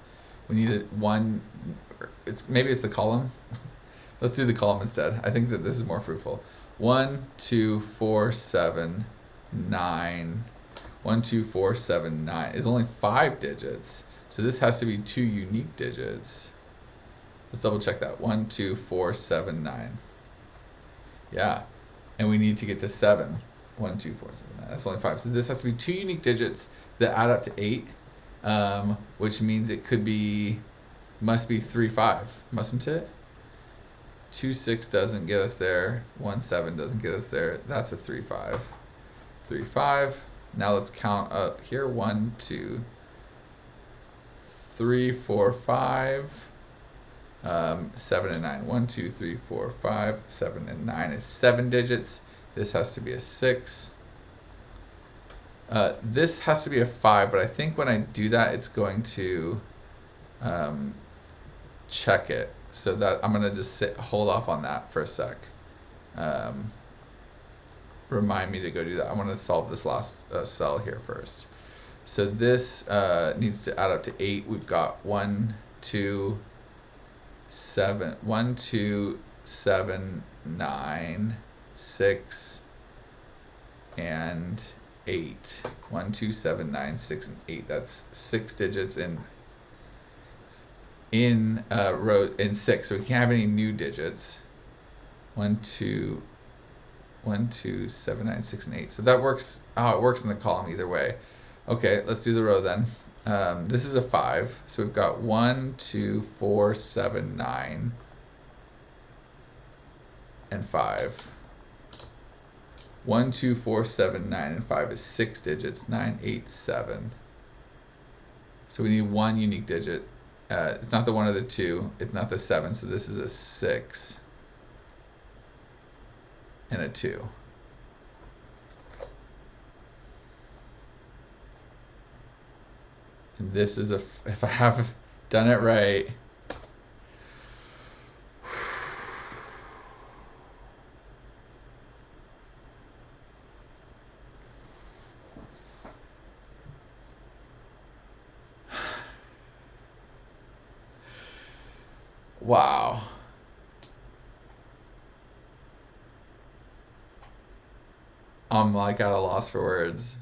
We need one. Maybe it's the column. Let's do the column instead. I think that this is more fruitful. 1, 2, 4, 7, 9. 1, 2, 4, 7, 9 is only 5 digits. So this has to be 2 unique digits. Let's double check that. 1, 2, 4, 7, 9. Yeah. And we need to get to 7. 1, 2, 4, 7, 9. That's only 5. So this has to be 2 unique digits that add up to 8, which means it must be 3, 5, mustn't it? 2, 6 doesn't get us there. 1, 7 doesn't get us there. That's a 3, 5. 3, 5. Now let's count up here. 1, 2, 3, 4, 5. 7 and 9. 1, 2, 3, 4, 5. 7 and 9 is 7 digits. This has to be a 6. This has to be a 5, but I think when I do that, it's going to check it. So that I'm going to just hold off on that for a sec. Remind me to go do that. I want to solve this last cell here first. So this needs to add up to 8. We've got 1, 2, 7, 1, 2, 7, 9, 6, and 8. 1, 2, 7, 9, 6, and 8. That's 6 digits in row in 6. So we can't have any new digits. 1, 2, 7, 9, 6, and 8. So that works. Oh, it works in the column either way. Okay, let's do the row then. This is a 5. So we've got 1, 2, 4, 7, 9, and 5. 1, 2, 4, 7, 9, and 5 is 6 digits. 9, 8, 7. So we need one unique digit. It's not the 1 or the 2. It's not the 7. So this is a 6 and a 2. And this is if I have done it right. Wow. I'm like at a loss for words.